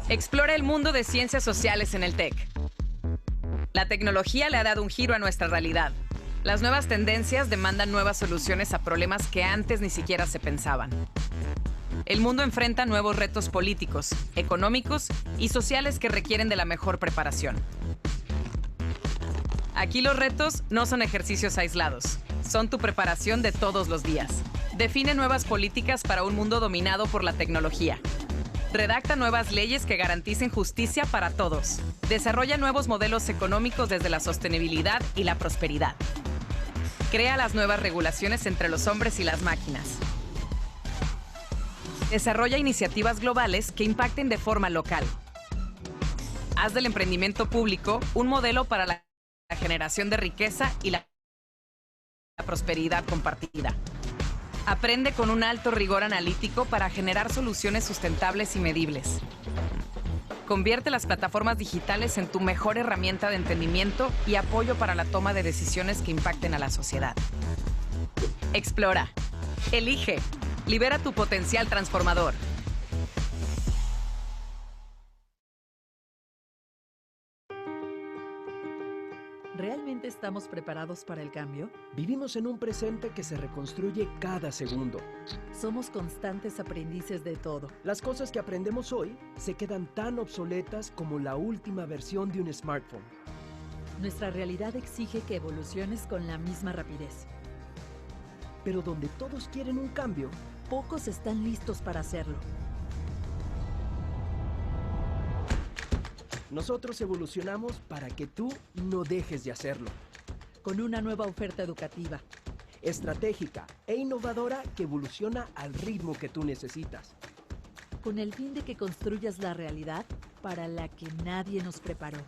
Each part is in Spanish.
Explora el mundo de ciencias sociales en el TEC. La tecnología le ha dado un giro a nuestra realidad. Las nuevas tendencias demandan nuevas soluciones a problemas que antes ni siquiera se pensaban. El mundo enfrenta nuevos retos políticos, económicos y sociales que requieren de la mejor preparación. Aquí los retos no son ejercicios aislados, son tu preparación de todos los días. Define nuevas políticas para un mundo dominado por la tecnología. Redacta nuevas leyes que garanticen justicia para todos. Desarrolla nuevos modelos económicos desde la sostenibilidad y la prosperidad. Crea las nuevas regulaciones entre los hombres y las máquinas. Desarrolla iniciativas globales que impacten de forma local. Haz del emprendimiento público un modelo para la generación de riqueza y la prosperidad compartida. Aprende con un alto rigor analítico para generar soluciones sustentables y medibles. Convierte las plataformas digitales en tu mejor herramienta de entendimiento y apoyo para la toma de decisiones que impacten a la sociedad. Explora. Elige. Libera tu potencial transformador. ¿Realmente estamos preparados para el cambio? Vivimos en un presente que se reconstruye cada segundo. Somos constantes aprendices de todo. Las cosas que aprendemos hoy se quedan tan obsoletas como la última versión de un smartphone. Nuestra realidad exige que evoluciones con la misma rapidez. Pero donde todos quieren un cambio, pocos están listos para hacerlo. Nosotros evolucionamos para que tú no dejes de hacerlo. Con una nueva oferta educativa. Estratégica e innovadora que evoluciona al ritmo que tú necesitas. Con el fin de que construyas la realidad para la que nadie nos preparó.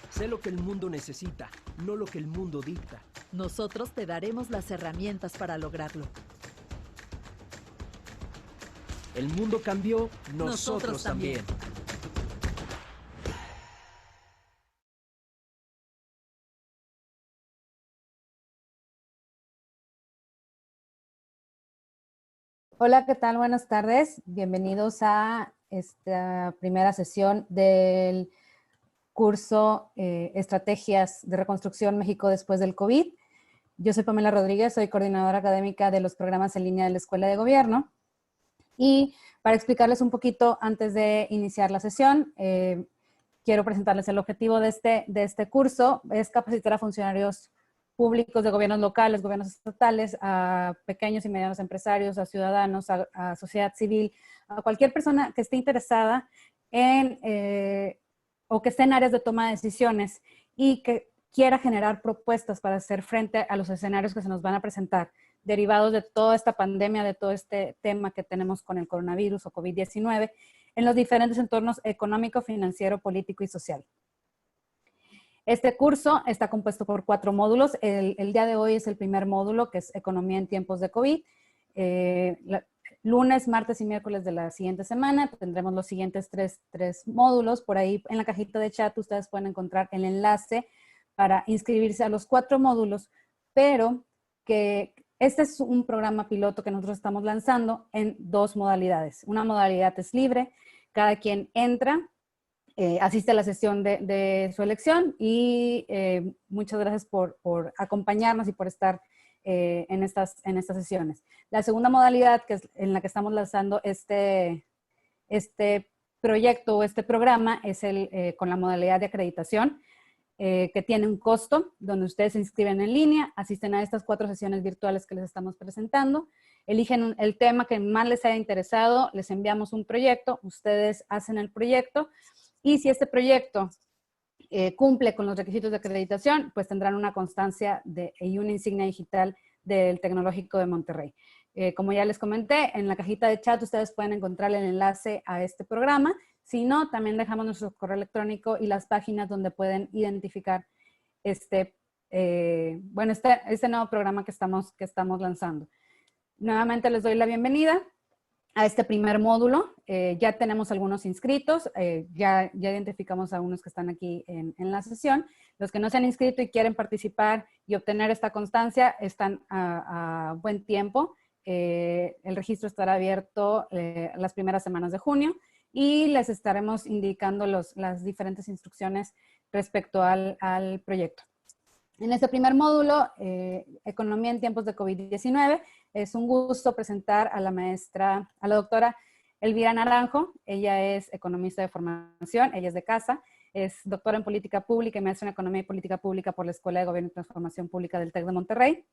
Sé lo que el mundo necesita, no lo que el mundo dicta. Nosotros te daremos las herramientas para lograrlo. El mundo cambió, nosotros también. Hola, ¿qué tal? Buenas tardes. Bienvenidos a esta primera sesión del curso Estrategias de Reconstrucción México después del COVID. Yo soy Pamela Rodríguez, soy coordinadora académica de los programas en línea de la Escuela de Gobierno. Y para explicarles un poquito antes de iniciar la sesión, quiero presentarles el objetivo de este curso. Es capacitar a funcionarios públicos de gobiernos locales, gobiernos estatales, a pequeños y medianos empresarios, a ciudadanos, a sociedad civil, a cualquier persona que esté interesada en, o que esté en áreas de toma de decisiones y que quiera generar propuestas para hacer frente a los escenarios que se nos van a presentar, derivados de toda esta pandemia, de todo este tema que tenemos con el coronavirus o COVID-19, en los diferentes entornos económico, financiero, político y social. Este curso está compuesto por 4 módulos. El día de hoy es el primer módulo, que es Economía en tiempos de COVID. Lunes, martes y miércoles de la siguiente semana tendremos los siguientes tres módulos. Por ahí en la cajita de chat ustedes pueden encontrar el enlace para inscribirse a los 4 módulos, pero que este es un programa piloto que nosotros estamos lanzando en 2 modalidades. Una modalidad es libre, cada quien entra, asiste a la sesión de su elección y muchas gracias por acompañarnos y por estar en estas sesiones. La segunda modalidad, que es en la que estamos lanzando este proyecto o este programa, es con la modalidad de acreditación, que tiene un costo, donde ustedes se inscriben en línea, asisten a estas 4 sesiones virtuales que les estamos presentando, eligen el tema que más les haya interesado, les enviamos un proyecto, ustedes hacen el proyecto, y si este proyecto cumple con los requisitos de acreditación, pues tendrán una constancia y una insignia digital del Tecnológico de Monterrey. Como ya les comenté, en la cajita de chat ustedes pueden encontrar el enlace a este programa. Si no, también dejamos nuestro correo electrónico y las páginas donde pueden identificar este nuevo programa que estamos lanzando. Nuevamente les doy la bienvenida a este primer módulo. Ya tenemos algunos inscritos, ya identificamos a unos que están aquí en la sesión. Los que no se han inscrito y quieren participar y obtener esta constancia están a buen tiempo. el registro estará abierto las primeras semanas de junio y les estaremos indicando las diferentes instrucciones respecto al proyecto. En este primer módulo, Economía en tiempos de COVID-19, es un gusto presentar a la doctora Elvira Naranjo. Ella es economista de formación, ella es de casa, es doctora en política pública y maestra en economía y política pública por la Escuela de Gobierno y Transformación Pública del TEC de Monterrey.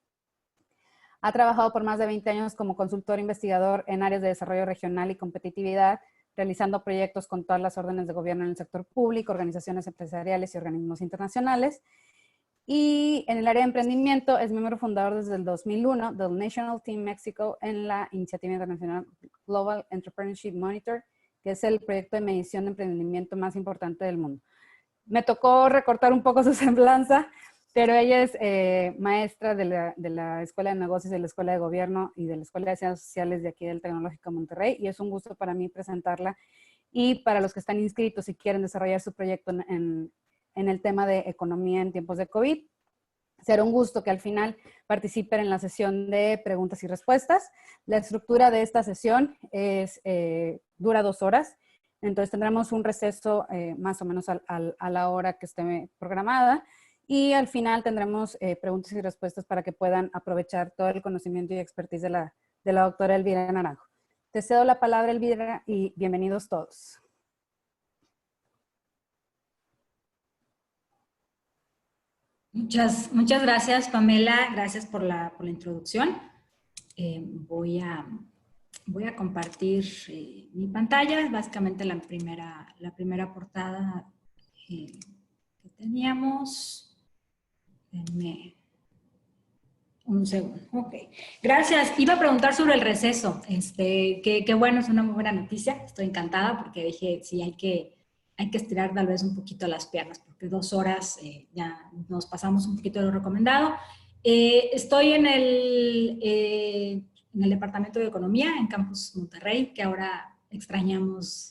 Ha trabajado por más de 20 años como consultor investigador en áreas de desarrollo regional y competitividad, realizando proyectos con todas las órdenes de gobierno en el sector público, organizaciones empresariales y organismos internacionales. Y en el área de emprendimiento es miembro fundador desde el 2001 del National Team Mexico en la iniciativa internacional Global Entrepreneurship Monitor, que es el proyecto de medición de emprendimiento más importante del mundo. Me tocó recortar un poco su semblanza, pero ella es maestra de la Escuela de Negocios, de la Escuela de Gobierno y de la Escuela de Ciencias Sociales de aquí del Tecnológico Monterrey, y es un gusto para mí presentarla. Y para los que están inscritos y quieren desarrollar su proyecto en el tema de economía en tiempos de COVID, será un gusto que al final participen en la sesión de preguntas y respuestas. La estructura de esta sesión dura 2 horas, entonces tendremos un receso más o menos a la hora que esté programada, y al final tendremos preguntas y respuestas para que puedan aprovechar todo el conocimiento y expertise de la doctora Elvira Naranjo. Te cedo la palabra, Elvira, y bienvenidos todos. Muchas gracias, Pamela. Gracias por la introducción. Voy a compartir mi pantalla. Es básicamente la primera portada que teníamos. Denme un segundo. Ok. Gracias. Iba a preguntar sobre el receso. Que bueno, es una muy buena noticia. Estoy encantada porque dije, sí, hay que estirar tal vez un poquito las piernas, porque 2 horas ya nos pasamos un poquito de lo recomendado. Estoy en el Departamento de Economía, en Campus Monterrey, que ahora extrañamos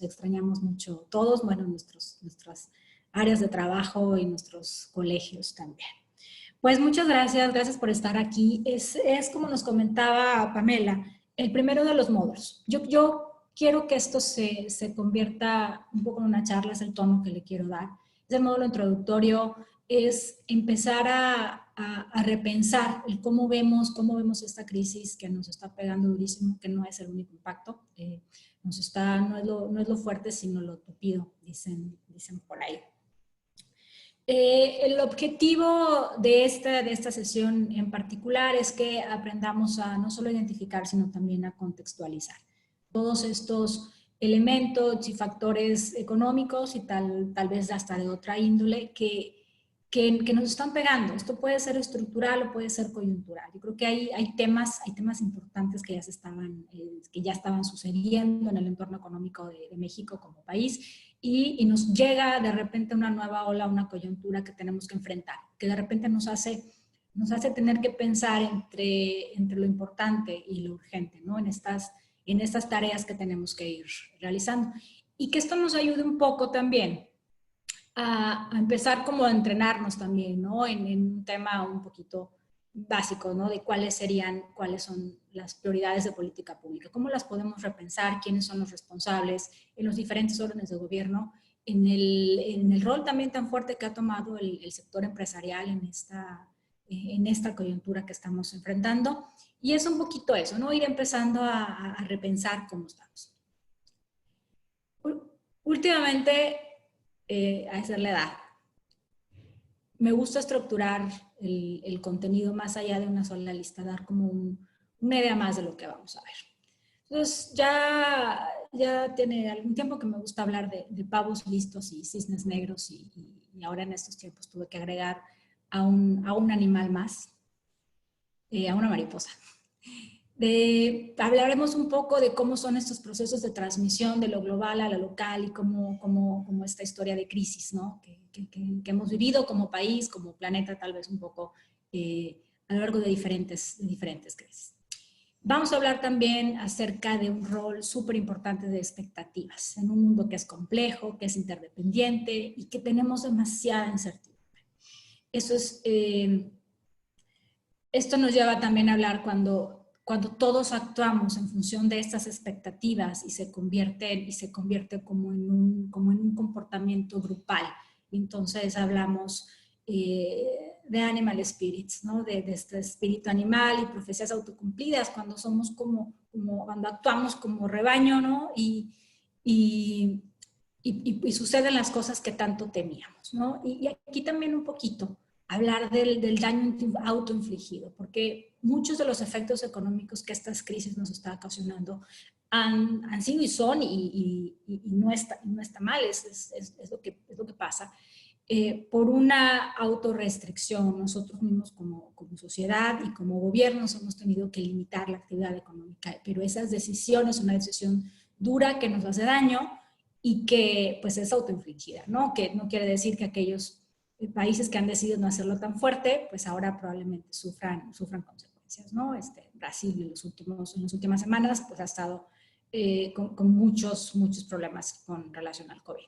mucho todos, bueno, nuestras áreas de trabajo y nuestros colegios también. Pues muchas gracias por estar aquí. Es como nos comentaba Pamela, el primero de los módulos. Yo quiero que esto se convierta un poco en una charla, es el tono que le quiero dar. Es el módulo introductorio, es empezar a repensar el cómo vemos esta crisis que nos está pegando durísimo, que no es el único impacto, no es lo fuerte, sino lo tupido, dicen por ahí. El objetivo de esta sesión en particular es que aprendamos a no solo identificar, sino también a contextualizar todos estos elementos y factores económicos y tal vez hasta de otra índole que nos están pegando. Esto puede ser estructural o puede ser coyuntural. Yo creo que hay temas importantes que ya estaban sucediendo en el entorno económico de México como país y nos llega de repente una nueva ola, una coyuntura que tenemos que enfrentar, que de repente nos hace tener que pensar entre lo importante y lo urgente, ¿no? En estas tareas que tenemos que ir realizando. Y que esto nos ayude un poco también a empezar como a entrenarnos también, ¿no? En un tema un poquito básico, ¿no? De cuáles son las prioridades de política pública, cómo las podemos repensar, quiénes son los responsables en los diferentes órdenes de gobierno, en el rol también tan fuerte que ha tomado el sector empresarial en esta coyuntura que estamos enfrentando. Y es un poquito eso, ¿no? Ir empezando a repensar cómo estamos. Últimamente, a esa es la edad. Me gusta estructurar el contenido más allá de una sola lista, dar como una idea más de lo que vamos a ver. Entonces, ya tiene algún tiempo que me gusta hablar de pavos listos y cisnes negros y ahora en estos tiempos tuve que agregar a un animal más, a una mariposa. Hablaremos un poco de cómo son estos procesos de transmisión de lo global a lo local y cómo esta historia de crisis, ¿no? que hemos vivido como país, como planeta, tal vez un poco a lo largo de diferentes crisis. Vamos a hablar también acerca de un rol súper importante de expectativas en un mundo que es complejo, que es interdependiente y que tenemos demasiada incertidumbre. Esto nos lleva también a hablar cuando cuando todos actuamos en función de estas expectativas y se convierte como en un comportamiento grupal. Entonces hablamos de animal spirits, ¿no? De este espíritu animal y profecías autocumplidas, cuando somos cuando actuamos como rebaño, ¿no? Y suceden las cosas que tanto temíamos, ¿no? Y aquí también un poquito hablar del daño autoinfligido, porque muchos de los efectos económicos que estas crisis nos están ocasionando han sido y son, y no está mal, es lo que pasa, por una autorrestricción. Nosotros mismos como sociedad y como gobiernos hemos tenido que limitar la actividad económica, pero esas decisiones, una decisión dura que nos hace daño y que pues es autoinfligida, ¿no? Que no quiere decir que aquellos países que han decidido no hacerlo tan fuerte, pues ahora probablemente sufran consecuencias, ¿no? Brasil en las últimas semanas pues ha estado con muchos problemas con relación al COVID.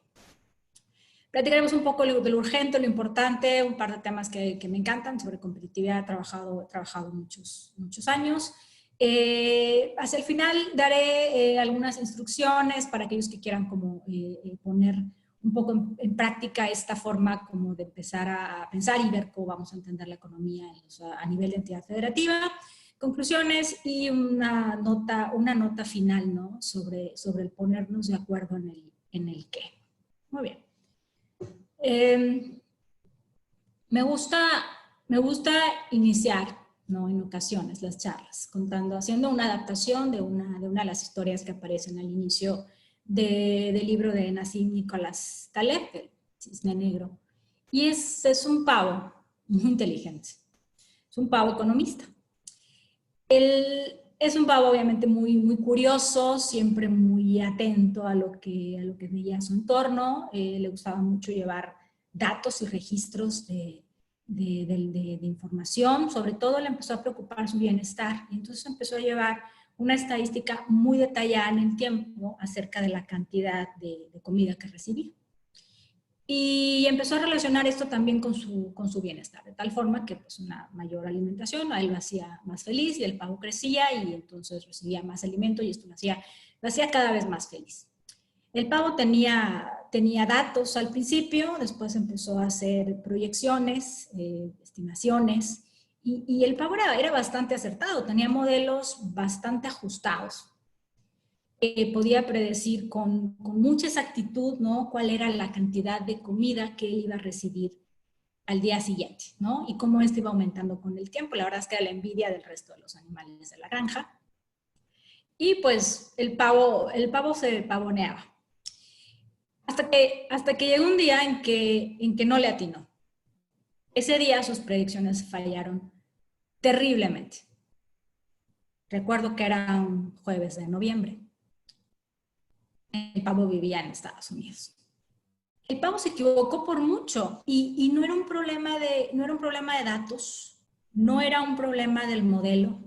Platicaremos un poco de lo urgente, lo importante, un par de temas que me encantan. Sobre competitividad he trabajado muchos años. Hacia el final daré algunas instrucciones para aquellos que quieran como poner un poco en práctica esta forma como de empezar a pensar y ver cómo vamos a entender la economía a nivel de entidad federativa. Conclusiones y una nota final, ¿no? sobre el ponernos de acuerdo en el qué. Muy bien. Me gusta iniciar, ¿no? En ocasiones las charlas haciendo una adaptación de una de las historias que aparecen al inicio del libro de Nassim Nicholas Taleb, el Cisne Negro. Y es un pavo muy inteligente, es un pavo economista. Él es un pavo obviamente muy curioso, siempre muy atento a lo que veía a su entorno. Le gustaba mucho llevar datos y registros de información. Sobre todo le empezó a preocupar su bienestar, y entonces empezó a llevar una estadística muy detallada en el tiempo acerca de la cantidad de comida que recibía. Y empezó a relacionar esto también con su bienestar, de tal forma que pues, una mayor alimentación a él lo hacía más feliz, y el pavo crecía y entonces recibía más alimento, y esto lo hacía cada vez más feliz. El pavo tenía datos al principio, después empezó a hacer proyecciones, estimaciones, y el pavo era bastante acertado, tenía modelos bastante ajustados. Podía predecir con mucha exactitud, ¿no? Cuál era la cantidad de comida que él iba a recibir al día siguiente, ¿no? Y cómo esto iba aumentando con el tiempo. La verdad es que era la envidia del resto de los animales de la granja. Y pues el pavo se pavoneaba. Hasta que llegó un día en que no le atinó. Ese día sus predicciones fallaron terriblemente. Recuerdo que era un jueves de noviembre. El pavo vivía en Estados Unidos. El pavo se equivocó por mucho, y no era un problema de datos, no era un problema del modelo,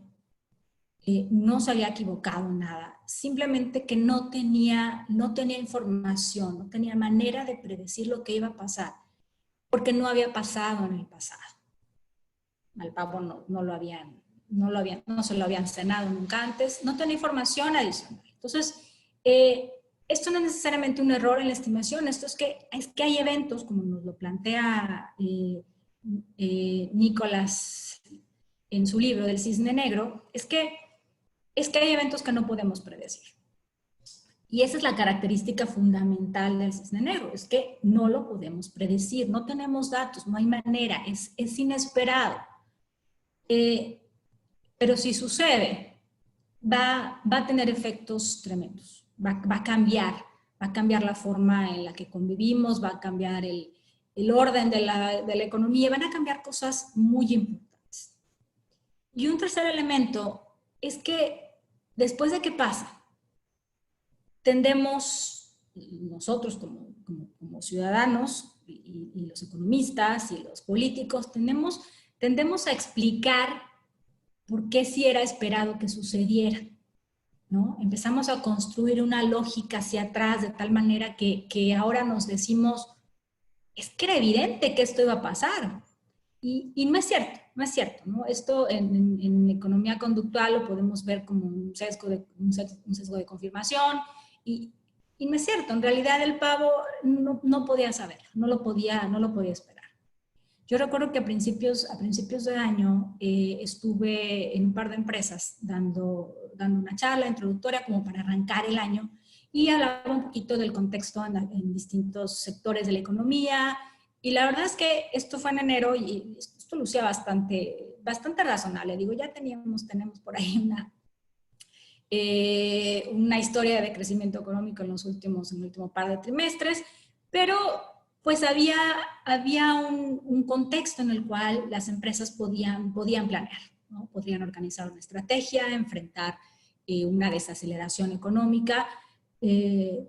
no se había equivocado en nada, simplemente que no tenía información, no tenía manera de predecir lo que iba a pasar, porque no había pasado en el pasado. Al pavo no se lo habían cenado nunca antes, no tenía información adicional. Entonces, esto no es necesariamente un error en la estimación, esto es que hay eventos, como nos lo plantea Nicholas en su libro del Cisne Negro, es que hay eventos que no podemos predecir. Y esa es la característica fundamental del Cisne Negro, es que no lo podemos predecir, no tenemos datos, no hay manera, es inesperado. Pero si sucede, va a tener efectos tremendos. Va a cambiar la forma en la que convivimos, va a cambiar el orden de la economía, van a cambiar cosas muy importantes. Y un tercer elemento es que después de que pasa, tendemos, nosotros como ciudadanos y los economistas y los políticos, tendemos a explicar por qué sí era esperado que sucediera, ¿no? Empezamos a construir una lógica hacia atrás de tal manera que ahora nos decimos, es que era evidente que esto iba a pasar. Y no es cierto. no es cierto, ¿no? Esto en economía conductual lo podemos ver como un sesgo de confirmación y no es cierto. En realidad el pavo no podía saber, no lo podía esperar. Yo recuerdo que a principios de año estuve en un par de empresas dando una charla introductoria como para arrancar el año y hablaba un poquito del contexto en distintos sectores de la economía. Y la verdad es que esto fue en enero y esto lucía bastante razonable. Digo, ya tenemos por ahí una historia de crecimiento económico en el último par de trimestres, pero pues había un contexto en el cual las empresas podían planear, ¿no? Podrían organizar una estrategia, enfrentar una desaceleración económica, y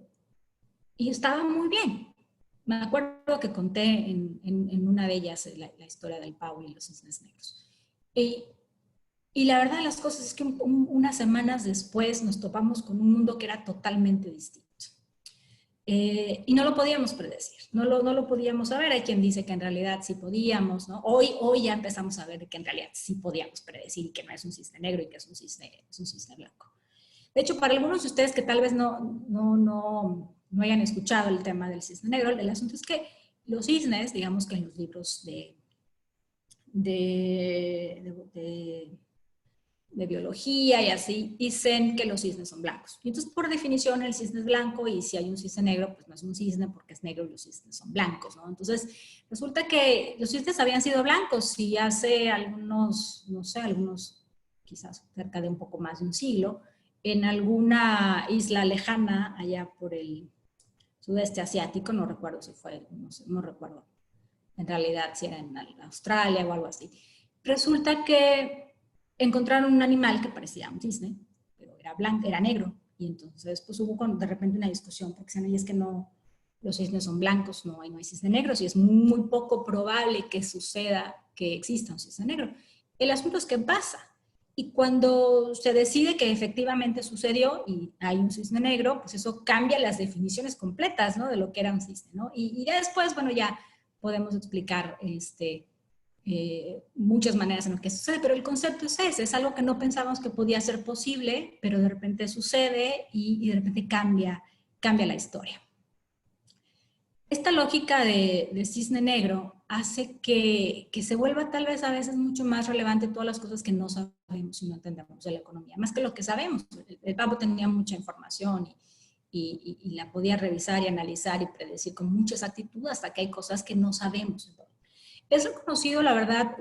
estaba muy bien. Me acuerdo que conté en una de ellas la historia del pavo y los cisnes negros. Y la verdad de las cosas es que unas semanas después nos topamos con un mundo que era totalmente distinto. Y no lo podíamos predecir, no lo podíamos saber. Hay quien dice que en realidad sí podíamos, ¿no? Hoy ya empezamos a ver que en realidad sí podíamos predecir y que no es un cisne negro y que es un cisne blanco. De hecho, para algunos de ustedes que tal vez no hayan escuchado el tema del cisne negro, el asunto es que los cisnes, digamos que en los libros de biología y así, dicen que los cisnes son blancos. Y entonces, por definición, el cisne es blanco y si hay un cisne negro, pues no es un cisne porque es negro y los cisnes son blancos, ¿no? Entonces, resulta que los cisnes habían sido blancos y hace algunos, quizás cerca de un poco más de un siglo, en alguna isla lejana allá por el sudeste asiático, no recuerdo si fue, no recuerdo en realidad si era en Australia o algo así. Resulta que encontraron un animal que parecía un cisne, pero era blanco, era negro, y entonces pues hubo de repente una discusión, porque decían, es que no, los cisnes son blancos, no hay cisnes negros, y es muy poco probable que suceda que exista un cisne negro. El asunto es que pasa, y cuando se decide que efectivamente sucedió y hay un cisne negro, pues eso cambia las definiciones completas, ¿no? De lo que era un cisne, ¿no? Y ya después, bueno, ya podemos explicar muchas maneras en las que sucede, pero el concepto es ese, es algo que no pensábamos que podía ser posible, pero de repente sucede y de repente cambia la historia. Esta lógica de cisne negro hace que se vuelva tal vez a veces mucho más relevante todas las cosas que no sabemos y no entendemos de la economía, más que lo que sabemos. El pavo tenía mucha información y la podía revisar y analizar y predecir con mucha exactitud, hasta que hay cosas que no sabemos. Es reconocido, la verdad,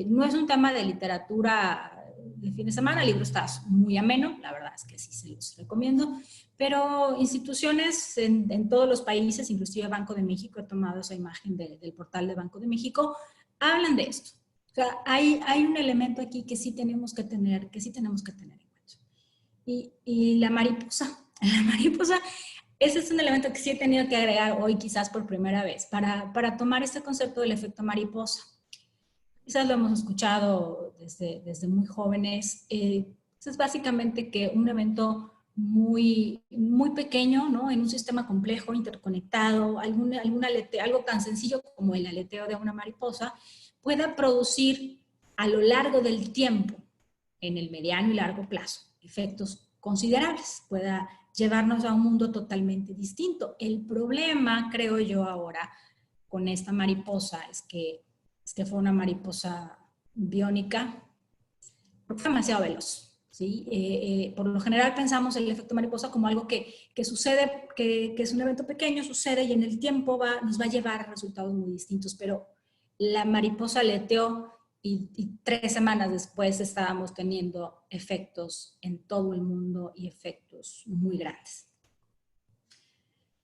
no es un tema de literatura de fin de semana, el libro está muy ameno, la verdad es que sí se los recomiendo, pero instituciones en todos los países, inclusive Banco de México, he tomado esa imagen del portal de Banco de México, hablan de esto. O sea, hay un elemento aquí que sí tenemos que tener en cuenta. Y la mariposa, ese es un elemento que sí he tenido que agregar hoy quizás por primera vez para tomar este concepto del efecto mariposa. Quizás lo hemos escuchado desde muy jóvenes. Es básicamente que un evento muy pequeño, ¿no? En un sistema complejo, interconectado, algo tan sencillo como el aleteo de una mariposa, pueda producir a lo largo del tiempo, en el mediano y largo plazo, efectos considerables, pueda llevarnos a un mundo totalmente distinto. El problema, creo yo ahora, con esta mariposa es que fue una mariposa biónica, porque fue demasiado veloz, ¿sí? Por lo general pensamos el efecto mariposa como algo que sucede, que es un evento pequeño, sucede y en el tiempo nos va a llevar a resultados muy distintos, pero la mariposa aleteó y 3 semanas después estábamos teniendo efectos en todo el mundo y efectos muy grandes.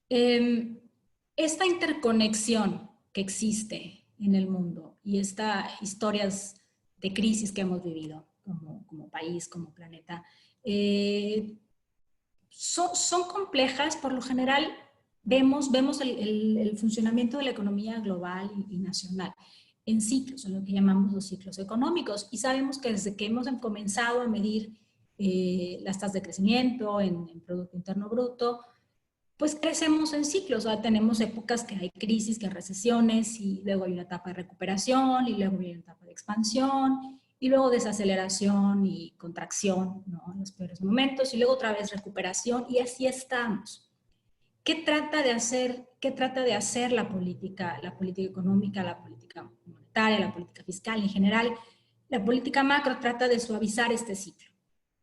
Esta interconexión que existe en el mundo y estas historias de crisis que hemos vivido como país, como planeta, son complejas. Por lo general vemos el funcionamiento de la economía global y nacional en ciclos, en lo que llamamos los ciclos económicos, y sabemos que desde que hemos comenzado a medir las tasas de crecimiento en Producto Interno Bruto, pues crecemos en ciclos, o sea, tenemos épocas que hay crisis, que hay recesiones, y luego hay una etapa de recuperación, y luego hay una etapa de expansión, y luego desaceleración y contracción, ¿no? En los peores momentos, y luego otra vez recuperación, y así estamos. ¿Qué trata de hacer la política económica, la política monetaria, la política fiscal en general? La política macro trata de suavizar este ciclo,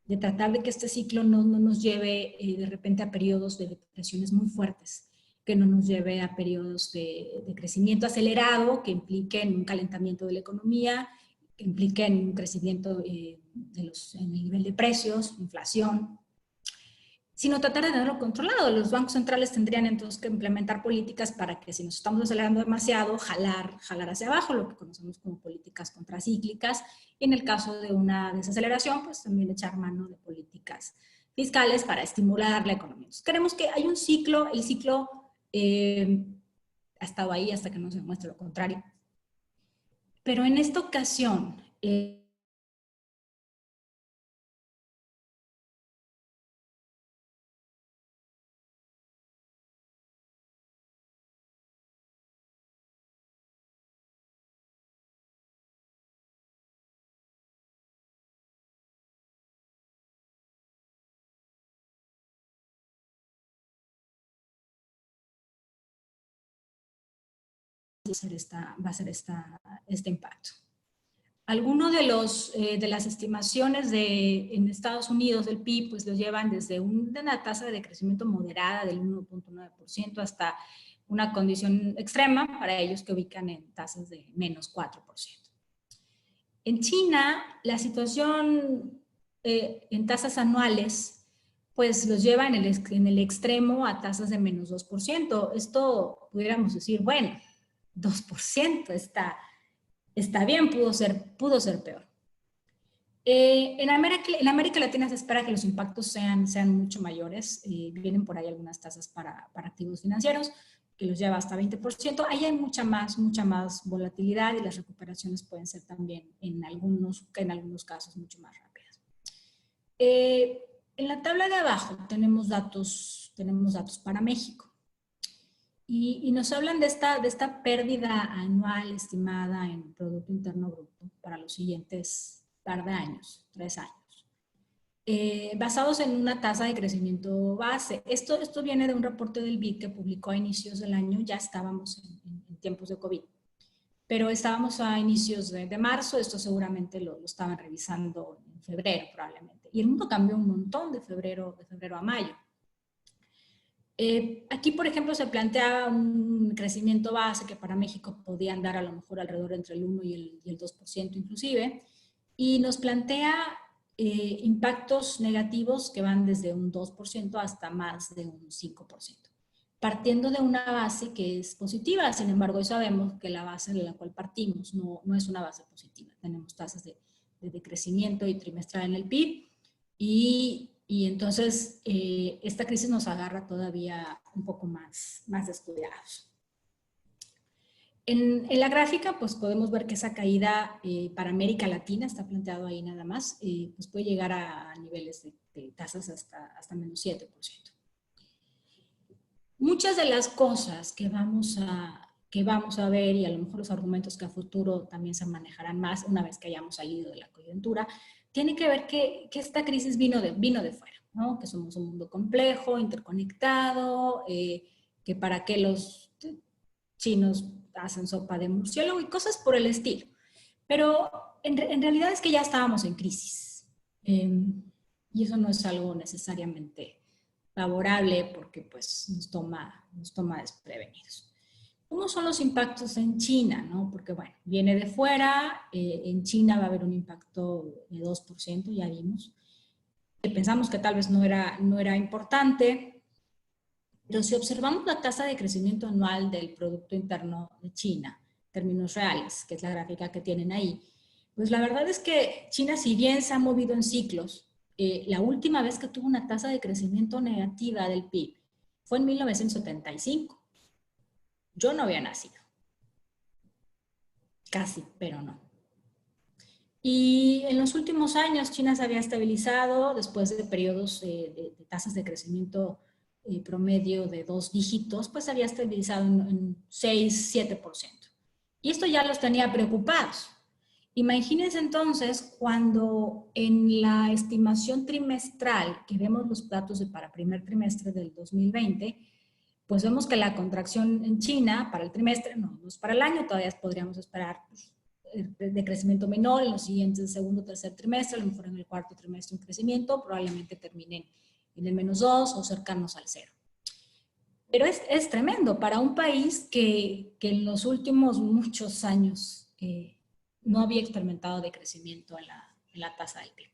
de tratar de que este ciclo no nos lleve de repente a periodos de depresiones muy fuertes, que no nos lleve a periodos de crecimiento acelerado que impliquen un calentamiento de la economía, que impliquen un crecimiento en el nivel de precios, inflación, sino tratar de tenerlo controlado. Los bancos centrales tendrían entonces que implementar políticas para que, si nos estamos acelerando demasiado, jalar hacia abajo, lo que conocemos como políticas contracíclicas. Y en el caso de una desaceleración, pues también echar mano de políticas fiscales para estimular la economía. Entonces, queremos que hay un ciclo, el ciclo ha estado ahí hasta que no se demuestre lo contrario. Pero en esta ocasión, va a ser este impacto. Algunos de las estimaciones en Estados Unidos del PIB pues los llevan desde una tasa de crecimiento moderada del 1.9% hasta una condición extrema para ellos que ubican en tasas de menos 4%. En China, la situación en tasas anuales pues los lleva en el extremo a tasas de menos 2%. Esto pudiéramos decir, bueno, 2% está bien, pudo ser peor. En América Latina se espera que los impactos sean mucho mayores. Vienen por ahí algunas tasas para activos financieros que los lleva hasta 20%. Ahí hay mucha más volatilidad, y las recuperaciones pueden ser también en algunos casos mucho más rápidas. En la tabla de abajo tenemos datos para México. Y nos hablan de esta pérdida anual estimada en Producto Interno Bruto para los siguientes par de años, 3 años, basados en una tasa de crecimiento base. Esto viene de un reporte del BID que publicó a inicios del año. Ya estábamos en tiempos de COVID, pero estábamos a inicios de marzo. Esto seguramente lo estaban revisando en febrero probablemente. Y el mundo cambió un montón de febrero a mayo. Aquí, por ejemplo, se plantea un crecimiento base que para México podía andar a lo mejor alrededor entre el 1 y el 2% inclusive, y nos plantea impactos negativos que van desde un 2% hasta más de un 5%, partiendo de una base que es positiva. Sin embargo, hoy sabemos que la base de la cual partimos no es una base positiva. Tenemos tasas de decrecimiento y trimestral en el PIB, y entonces esta crisis nos agarra todavía un poco más descuidados. En la gráfica pues podemos ver que esa caída para América Latina, está planteado ahí nada más, pues puede llegar a niveles de tasas hasta menos 7%. Muchas de las cosas que vamos a ver, y a lo mejor los argumentos que a futuro también se manejarán más una vez que hayamos salido de la coyuntura, tiene que ver que esta crisis vino de fuera, ¿no? Que somos un mundo complejo, interconectado, que para qué los chinos hacen sopa de murciélago y cosas por el estilo. Pero en realidad es que ya estábamos en crisis. Y eso no es algo necesariamente favorable, porque pues nos toma desprevenidos. ¿Cómo son los impactos en China, no? Porque, bueno, viene de fuera. En China va a haber un impacto de 2%, ya vimos. Pensamos que tal vez no era importante, pero si observamos la tasa de crecimiento anual del Producto Interno de China, en términos reales, que es la gráfica que tienen ahí, pues la verdad es que China, si bien se ha movido en ciclos, la última vez que tuvo una tasa de crecimiento negativa del PIB fue en 1975. Yo no había nacido. Casi, pero no. Y en los últimos años China se había estabilizado después de periodos de tasas de crecimiento promedio de 2 dígitos, pues se había estabilizado en 6-7%. Y esto ya los tenía preocupados. Imagínense entonces cuando en la estimación trimestral, que vemos los datos para primer trimestre del 2020, pues vemos que la contracción en China para el trimestre, no es para el año, todavía podríamos esperar pues, de crecimiento menor en los siguientes segundo o tercer trimestre, a lo mejor en el cuarto trimestre un crecimiento, probablemente terminen en el -2 o cercanos al 0. Pero es tremendo para un país que en los últimos muchos años no había experimentado de crecimiento en la tasa del PIB.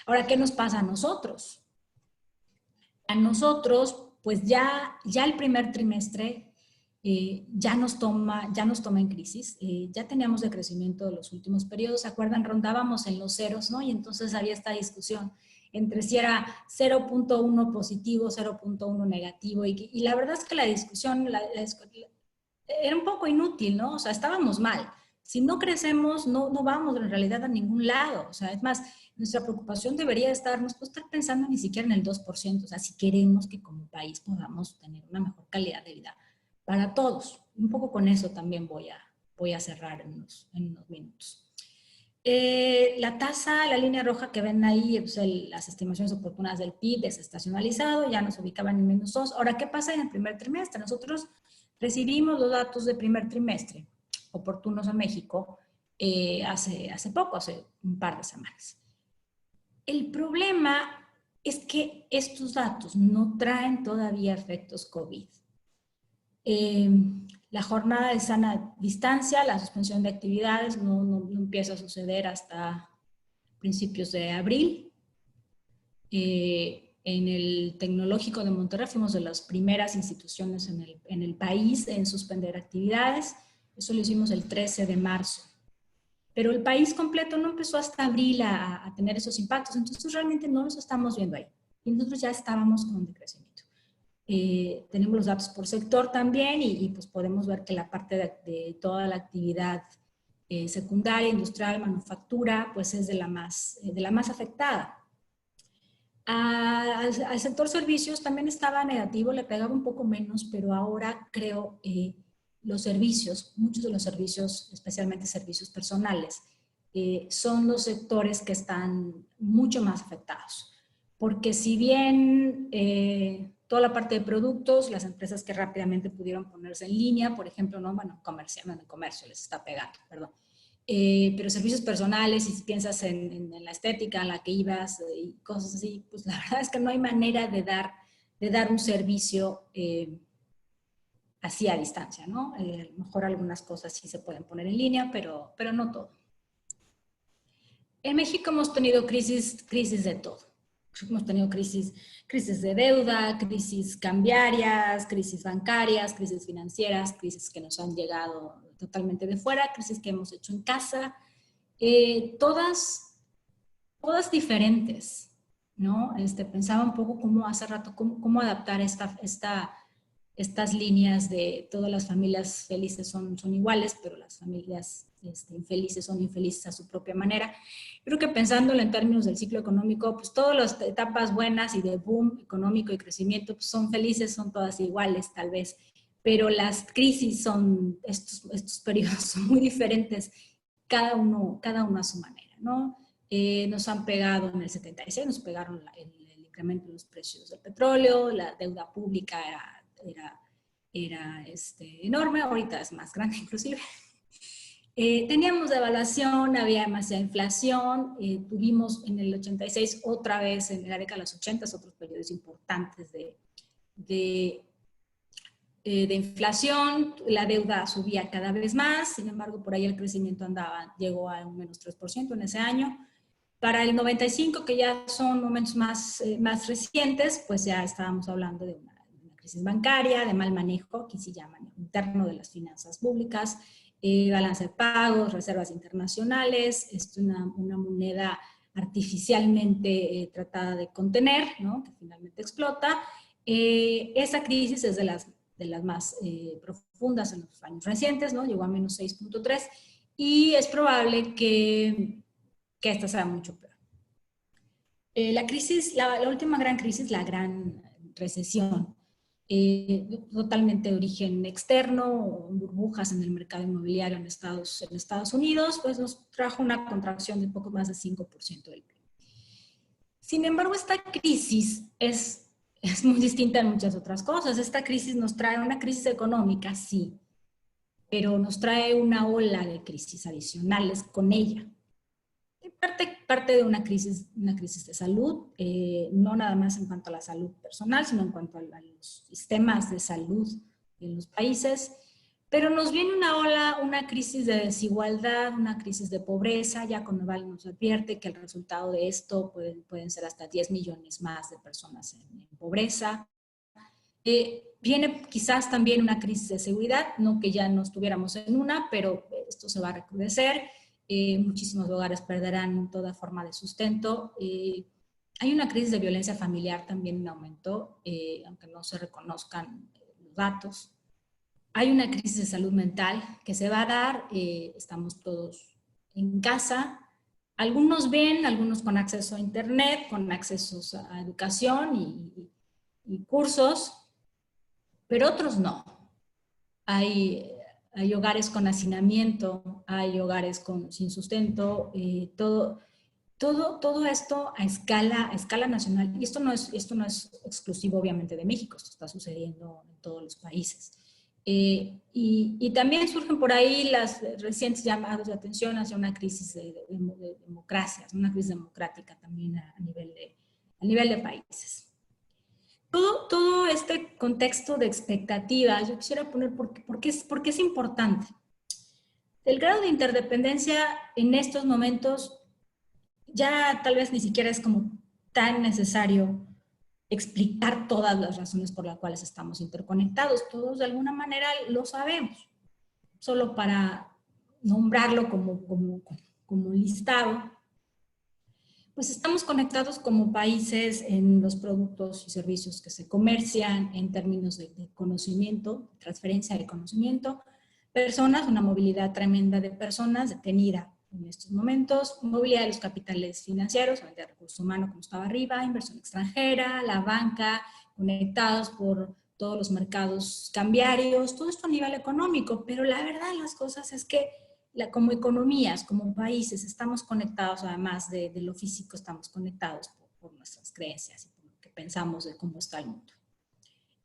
Ahora, ¿qué nos pasa a nosotros? A nosotros, pues ya el primer trimestre ya nos toma en crisis. Ya teníamos de crecimiento de los últimos periodos. ¿Se acuerdan? Rondábamos en los ceros, ¿no? Y entonces había esta discusión entre si era 0.1 positivo, 0.1 negativo. Y la verdad es que la discusión era un poco inútil, ¿no? O sea, estábamos mal. Si no crecemos, no vamos en realidad a ningún lado. O sea, es más, nuestra preocupación debería estar, no estar pensando ni siquiera en el 2%. O sea, si queremos que como país podamos tener una mejor calidad de vida para todos. Un poco con eso también voy a cerrar en unos minutos. La tasa, la línea roja que ven ahí, pues las estimaciones oportunas del PIB desestacionalizado, ya nos ubicaban en -2. Ahora, ¿qué pasa en el primer trimestre? Nosotros recibimos los datos del primer trimestre oportunos a México hace poco, hace un par de semanas. El problema es que estos datos no traen todavía efectos COVID. La jornada de sana distancia, la suspensión de actividades no empieza a suceder hasta principios de abril. En el Tecnológico de Monterrey fuimos de las primeras instituciones en el país en suspender actividades. Eso lo hicimos el 13 de marzo. Pero el país completo no empezó hasta abril a tener esos impactos. Entonces realmente no los estamos viendo ahí. Y nosotros ya estábamos con decrecimiento. Tenemos los datos por sector también y pues podemos ver que la parte de toda la actividad secundaria, industrial, manufactura, pues es de la más afectada. Al sector servicios también estaba negativo, le pegaba un poco menos, pero ahora creo los servicios, muchos de los servicios, especialmente servicios personales, son los sectores que están mucho más afectados. Porque si bien toda la parte de productos, las empresas que rápidamente pudieron ponerse en línea, por ejemplo, ¿no? Bueno, comercio les está pegando, perdón. Pero servicios personales, y si piensas en la estética en la que ibas y cosas así, pues la verdad es que no hay manera de dar un servicio así a distancia, ¿no? A lo mejor algunas cosas sí se pueden poner en línea, pero no todo. En México hemos tenido crisis de todo. Hemos tenido crisis de deuda, crisis cambiarias, crisis bancarias, crisis financieras, crisis que nos han llegado totalmente de fuera, crisis que hemos hecho en casa, todas diferentes, ¿no? Pensaba un poco hace rato, cómo adaptar estas líneas de todas las familias felices son iguales, pero las familias infelices son infelices a su propia manera. Creo que pensándolo en términos del ciclo económico, pues todas las etapas buenas y de boom económico y crecimiento pues son felices, son todas iguales tal vez, pero las crisis son, estos periodos son muy diferentes, cada uno a su manera, ¿no? Nos han pegado en el 76, nos pegaron el incremento de los precios del petróleo, la deuda pública era enorme, ahorita es más grande inclusive. Teníamos devaluación, había demasiada inflación, tuvimos en el 86 otra vez, en la década de los 80, otros periodos importantes de inflación, la deuda subía cada vez más, sin embargo por ahí el crecimiento llegó a un -3% en ese año. Para el 95, que ya son momentos más recientes, pues ya estábamos hablando de una crisis bancaria, de mal manejo, que se llaman interno de las finanzas públicas, balance de pagos, reservas internacionales, una moneda artificialmente tratada de contener, ¿no? Que finalmente explota. Esa crisis es de las más profundas en los años recientes, ¿no? Llegó a -6.3 y es probable que esta sea mucho peor. La última gran crisis, la gran recesión, totalmente de origen externo, burbujas en el mercado inmobiliario en Estados Unidos, pues nos trajo una contracción de poco más de 5% del PIB. Sin embargo, esta crisis es muy distinta en muchas otras cosas. Esta crisis nos trae una crisis económica, sí, pero nos trae una ola de crisis adicionales con ella. Parte de una crisis de salud, no nada más en cuanto a la salud personal, sino en cuanto a los sistemas de salud en los países. Pero nos viene una ola, una crisis de desigualdad, una crisis de pobreza. Ya Coneval nos advierte que el resultado de esto pueden ser hasta 10 millones más de personas en pobreza. Viene quizás también una crisis de seguridad, no que ya no estuviéramos en una, pero esto se va a recrudecer. Muchísimos hogares perderán toda forma de sustento. Hay una crisis de violencia familiar también en aumento, aunque no se reconozcan los datos. Hay una crisis de salud mental que se va a dar, estamos todos en casa. Algunos ven, algunos con acceso a internet, con accesos a educación y cursos, pero otros no. Hay hogares con hacinamiento, hay hogares sin sustento, todo esto a escala nacional. Y esto no es exclusivo, obviamente, de México, esto está sucediendo en todos los países. Y también surgen por ahí las recientes llamados de atención hacia una crisis de democracias, una crisis democrática también a nivel de países. Todo este contexto de expectativas, yo quisiera poner por qué es importante. El grado de interdependencia en estos momentos ya tal vez ni siquiera es como tan necesario explicar todas las razones por las cuales estamos interconectados. Todos de alguna manera lo sabemos. Solo para nombrarlo como listado, pues estamos conectados como países en los productos y servicios que se comercian, en términos de conocimiento, transferencia de conocimiento, personas, una movilidad tremenda de personas detenida en estos momentos, movilidad de los capitales financieros, de recursos humanos como estaba arriba, inversión extranjera, la banca, conectados por todos los mercados cambiarios, todo esto a nivel económico, pero la verdad de las cosas es que como economías, como países, estamos conectados, además de lo físico, estamos conectados por nuestras creencias y por lo que pensamos de cómo está el mundo.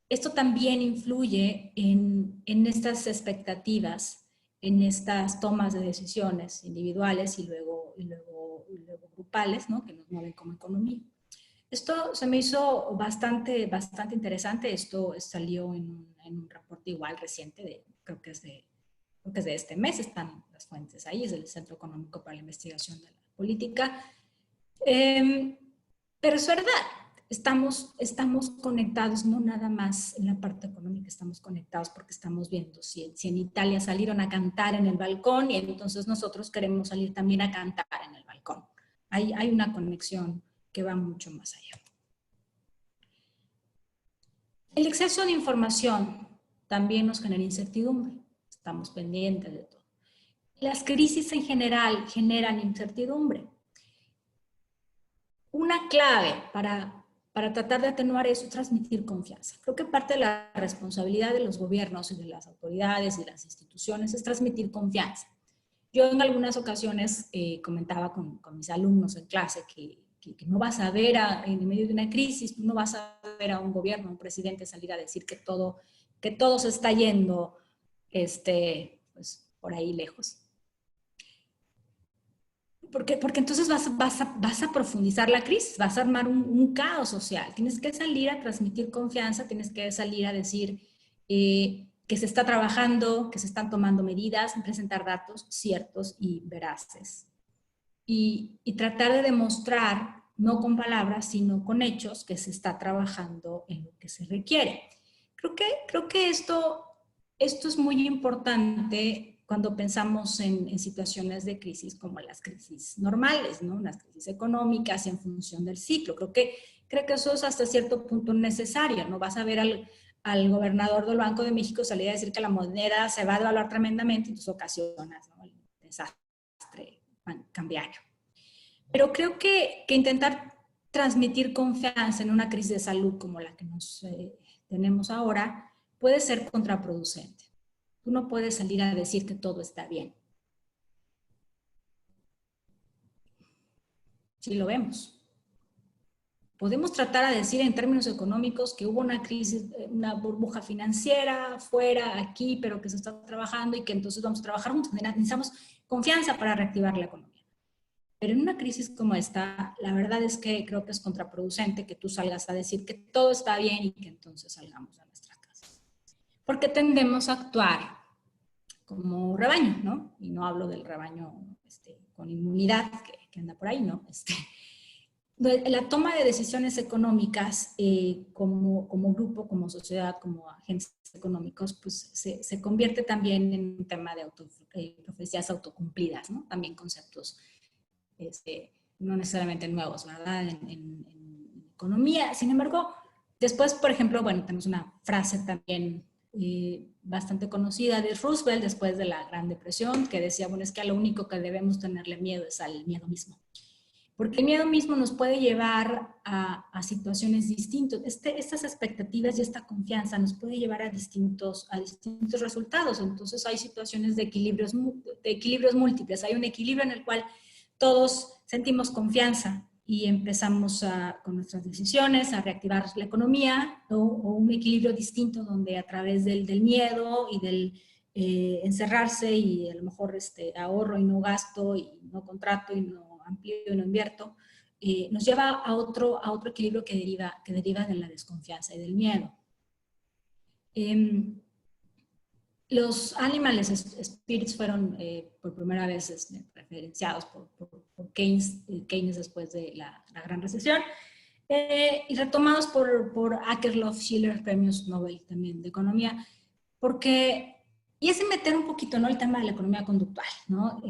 Esto también influye en estas expectativas, en estas tomas de decisiones individuales y luego grupales, ¿no?, que nos mueven como economía. Esto se me hizo bastante interesante. Esto salió en un reporte igual reciente, creo que es de este mes, están las fuentes ahí, es del Centro Económico para la Investigación de la Política. Pero es verdad, estamos conectados, no nada más en la parte económica, estamos conectados porque estamos viendo si en Italia salieron a cantar en el balcón y entonces nosotros queremos salir también a cantar en el balcón. Hay una conexión que va mucho más allá. El exceso de información también nos genera incertidumbre. Estamos pendientes de todo. Las crisis en general generan incertidumbre. Una clave para tratar de atenuar eso es transmitir confianza. Creo que parte de la responsabilidad de los gobiernos y de las autoridades y de las instituciones es transmitir confianza. Yo en algunas ocasiones comentaba con mis alumnos en clase que no vas a ver en medio de una crisis, no vas a ver a un gobierno, a un presidente salir a decir que todo se está yendo pues, por ahí lejos. Porque entonces vas a profundizar la crisis, vas a armar un caos social. Tienes que salir a transmitir confianza, tienes que salir a decir que se está trabajando, que se están tomando medidas, presentar datos ciertos y veraces. Y tratar de demostrar, no con palabras, sino con hechos, que se está trabajando en lo que se requiere. Creo que esto es muy importante cuando pensamos en situaciones de crisis como las crisis normales, ¿no? Las crisis económicas en función del ciclo. Creo que eso es hasta cierto punto necesario. No vas a ver al gobernador del Banco de México salir a decir que la moneda se va a devaluar tremendamente y entonces ocasionas, ¿no?, el desastre cambiario. Pero creo que intentar transmitir confianza en una crisis de salud como la que nos tenemos ahora puede ser contraproducente. Tú no puedes salir a decir que todo está bien. Sí lo vemos. Podemos tratar a decir en términos económicos que hubo una crisis, una burbuja financiera fuera, aquí, pero que se está trabajando y que entonces vamos a trabajar juntos. Necesitamos confianza para reactivar la economía. Pero en una crisis como esta, la verdad es que creo que es contraproducente que tú salgas a decir que todo está bien y que entonces salgamos a nuestras casas. Porque tendemos a actuar como rebaño, ¿no? Y no hablo del rebaño con inmunidad que anda por ahí, ¿no? La toma de decisiones económicas como grupo, como sociedad, como agentes económicos, pues se convierte también en un tema de profecías autocumplidas, ¿no? También conceptos no necesariamente nuevos, ¿verdad? En economía. Sin embargo, después, por ejemplo, bueno, tenemos una frase también bastante conocida de Roosevelt después de la Gran Depresión, que decía, bueno, es que a lo único que debemos tenerle miedo es al miedo mismo. Porque el miedo mismo nos puede llevar a situaciones distintas. Estas expectativas y esta confianza nos puede llevar a distintos resultados. Entonces hay situaciones de equilibrios múltiples. Hay un equilibrio en el cual todos sentimos confianza y empezamos con nuestras decisiones a reactivar la economía, o un equilibrio distinto donde a través del miedo y del encerrarse y a lo mejor ahorro y no gasto y no contrato y no amplío y no invierto, nos lleva a otro equilibrio que deriva de la desconfianza y del miedo. Los animal spirits fueron por primera vez referenciados por Keynes después de la Gran Recesión, y retomados por Akerlof, Schiller, premios Nobel también de Economía, y es meter un poquito, ¿no?, el tema de la economía conductual, ¿no?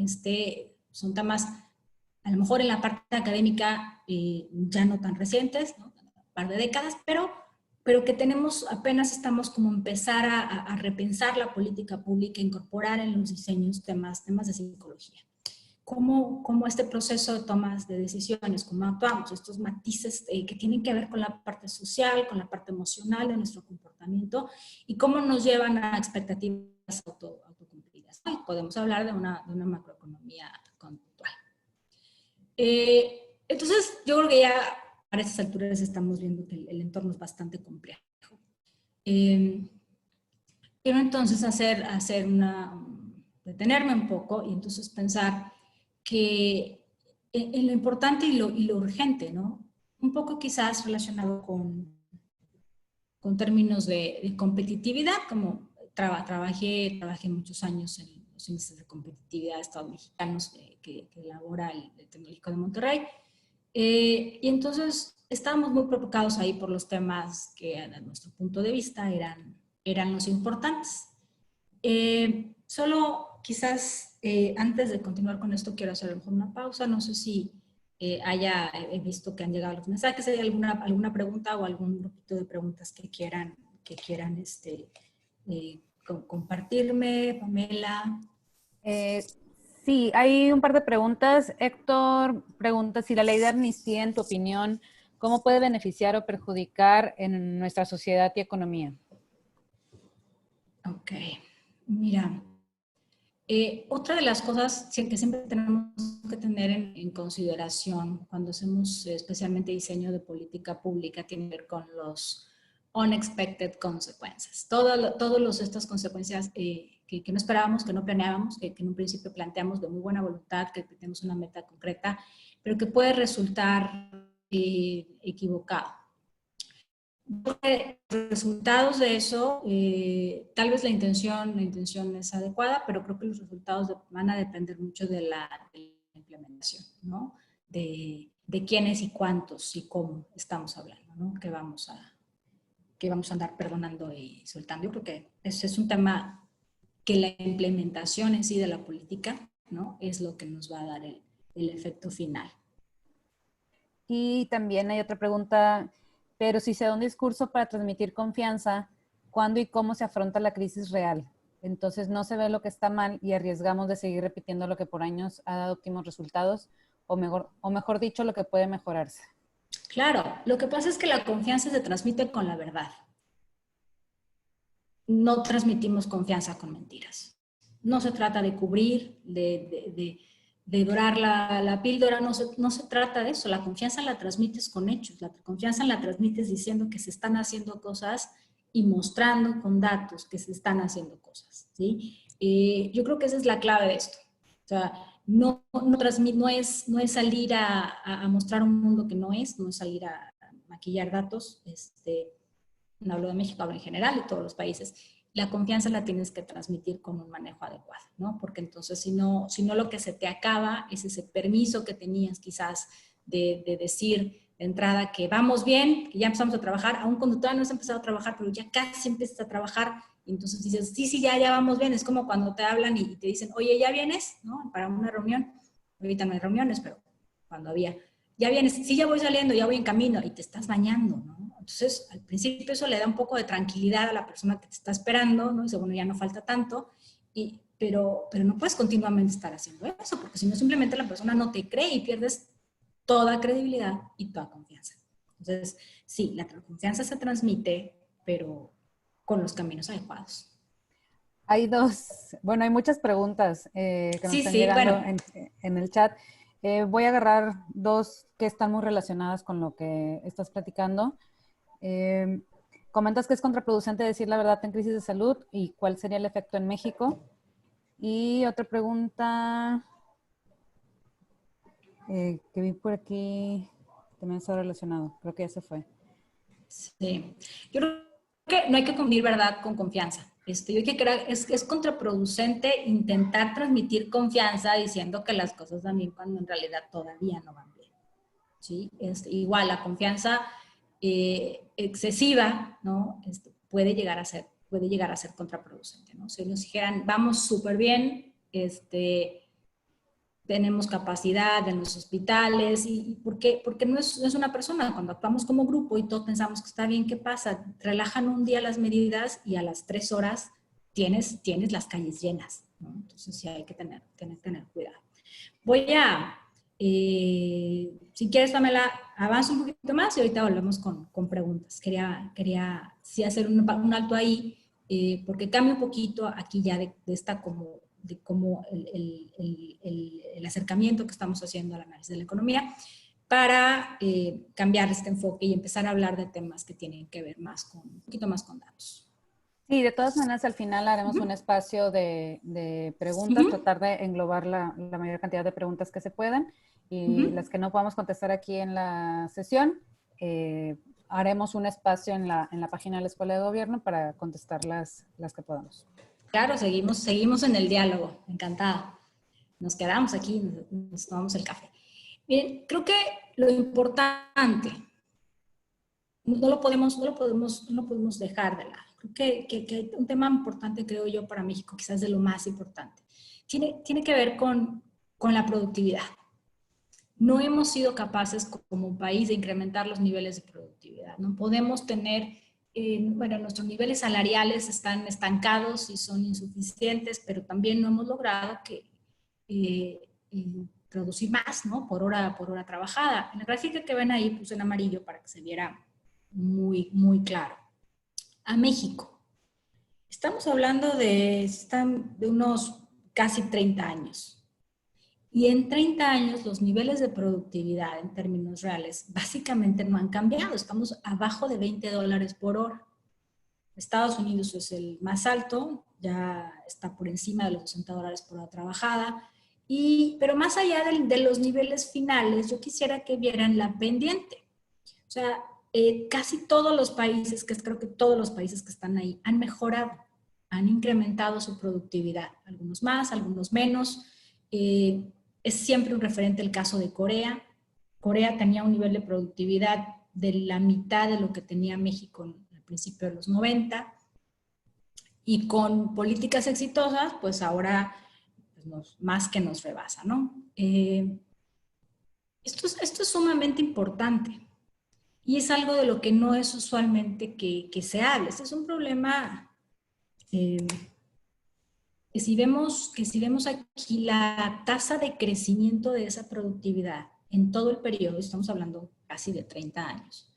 Son temas, a lo mejor en la parte académica, ya no tan recientes, ¿no?, un par de décadas, pero que apenas estamos como empezar a repensar la política pública, incorporar en los diseños temas de psicología. Cómo este proceso de tomas de decisiones, cómo actuamos, estos matices que tienen que ver con la parte social, con la parte emocional de nuestro comportamiento y cómo nos llevan a expectativas autocumplidas. Y podemos hablar de una macroeconomía conductual. Entonces, yo creo que ya a estas alturas estamos viendo que el entorno es bastante complejo. Quiero entonces detenerme un poco y entonces pensar que en lo importante y lo urgente, ¿no? Un poco quizás relacionado con términos de competitividad, como trabajé muchos años en los índices de competitividad de Estados mexicanos que elabora el Tecnológico de Monterrey. Y entonces estábamos muy preocupados ahí por los temas que a nuestro punto de vista eran los importantes. Solo quizás antes de continuar con esto quiero hacer una pausa. No sé si he visto que han llegado los mensajes. ¿Hay alguna pregunta o algún grupito de preguntas que quieran compartirme, Pamela? Sí, hay un par de preguntas. Héctor pregunta si la ley de amnistía, en tu opinión, ¿cómo puede beneficiar o perjudicar en nuestra sociedad y economía? Ok, mira, otra de las cosas que siempre tenemos que tener en consideración cuando hacemos especialmente diseño de política pública tiene que ver con los unexpected consequences. Todas estas consecuencias que no esperábamos, que no planeábamos, que en un principio planteamos de muy buena voluntad, que tenemos una meta concreta, pero que puede resultar equivocado. Los resultados de eso, tal vez la intención es adecuada, pero creo que los resultados van a depender mucho de la implementación, ¿no? De quiénes y cuántos y cómo estamos hablando, ¿no? Que vamos a andar perdonando y soltando. Yo creo que ese es un tema que la implementación en sí de la política, ¿no?, es lo que nos va a dar el efecto final. Y también hay otra pregunta, pero si se da un discurso para transmitir confianza, ¿cuándo y cómo se afronta la crisis real? Entonces no se ve lo que está mal y arriesgamos de seguir repitiendo lo que por años ha dado óptimos resultados, o mejor dicho, lo que puede mejorarse. Claro, lo que pasa es que la confianza se transmite con la verdad. no transmitimos confianza con mentiras. No se trata de cubrir, de dorar la píldora, no se trata de eso. La confianza la transmites con hechos, la confianza la transmites diciendo que se están haciendo cosas y mostrando con datos que se están haciendo cosas, ¿sí? Yo creo que esa es la clave de esto. O sea, no es salir a mostrar un mundo que no es salir a maquillar datos, no hablo de México, hablo en general de todos los países. La confianza la tienes que transmitir con un manejo adecuado, ¿no? Porque entonces si no lo que se te acaba es ese permiso que tenías quizás de decir de entrada que vamos bien, que ya empezamos a trabajar, aún cuando todavía no has empezado a trabajar, pero ya casi empiezas a trabajar, y entonces dices, sí, ya vamos bien. Es como cuando te hablan y te dicen, oye, ¿ya vienes? ¿No? Para una reunión. Ahorita no hay reuniones, pero cuando había, ya vienes, sí, ya voy saliendo, ya voy en camino, y te estás bañando, ¿no? Entonces, al principio eso le da un poco de tranquilidad a la persona que te está esperando, ¿no? Dice, bueno, ya no falta tanto, pero no puedes continuamente estar haciendo eso, porque si no, simplemente la persona no te cree y pierdes toda credibilidad y toda confianza. Entonces, sí, la confianza se transmite, pero con los caminos adecuados. Hay hay muchas preguntas que nos están llegando en el chat. Voy a agarrar dos que están muy relacionadas con lo que estás platicando. Comentas que es contraproducente decir la verdad en crisis de salud y cuál sería el efecto en México. Y otra pregunta que vi por aquí también está relacionado. Creo que ya se fue. Sí. Yo creo que no hay que confundir verdad con confianza. Es contraproducente intentar transmitir confianza diciendo que las cosas van bien cuando en realidad todavía no van bien. ¿Sí? Igual la confianza excesiva, ¿no? Puede llegar a ser contraproducente, ¿no? Si nos dijeran, vamos súper bien, tenemos capacidad en los hospitales, y porque no es una persona. Cuando actuamos como grupo y todos pensamos que está bien, ¿qué pasa? Relajan un día las medidas y a las 3 horas tienes las calles llenas, ¿no? Entonces sí hay que tener cuidado. Voy a, si quieres, Pamela, avanzo un poquito más y ahorita volvemos con preguntas. Quería sí hacer un alto ahí, porque cambia un poquito aquí ya de esta como el acercamiento que estamos haciendo al análisis de la economía, para cambiar este enfoque y empezar a hablar de temas que tienen que ver un poquito más con datos. Sí, de todas maneras al final haremos un espacio de preguntas, tratar de englobar la mayor cantidad de preguntas que se puedan, y las que no podamos contestar aquí en la sesión, haremos un espacio en la página de la Escuela de Gobierno para contestar las que podamos. Claro, seguimos en el diálogo, encantada. Nos quedamos aquí, nos tomamos el café. Miren, creo que lo importante, no lo podemos dejar de lado. Creo que hay un tema importante, creo yo, para México, quizás de lo más importante. Tiene que ver con la productividad. No hemos sido capaces como país de incrementar los niveles de productividad. No podemos tener... nuestros niveles salariales están estancados y son insuficientes, pero también no hemos logrado producir más, ¿no? Por hora trabajada. En la gráfica que ven ahí puse en amarillo para que se viera muy, muy claro. A México. Estamos hablando de unos casi 30 años. Y en 30 años los niveles de productividad en términos reales básicamente no han cambiado. Estamos abajo de $20 por hora. Estados Unidos es el más alto, ya está por encima de los $60 por hora trabajada. Pero más allá de los niveles finales, yo quisiera que vieran la pendiente. O sea, casi todos los países, creo que todos los países que están ahí, han mejorado, han incrementado su productividad. Algunos más, algunos menos. Es siempre un referente el caso de Corea. Corea tenía un nivel de productividad de la mitad de lo que tenía México al principio de los 90, y con políticas exitosas, pues ahora más que nos rebasa, ¿no? Esto es sumamente importante y es algo de lo que no es usualmente que se hable. Este es un problema que si vemos aquí la tasa de crecimiento de esa productividad en todo el periodo, estamos hablando casi de 30 años,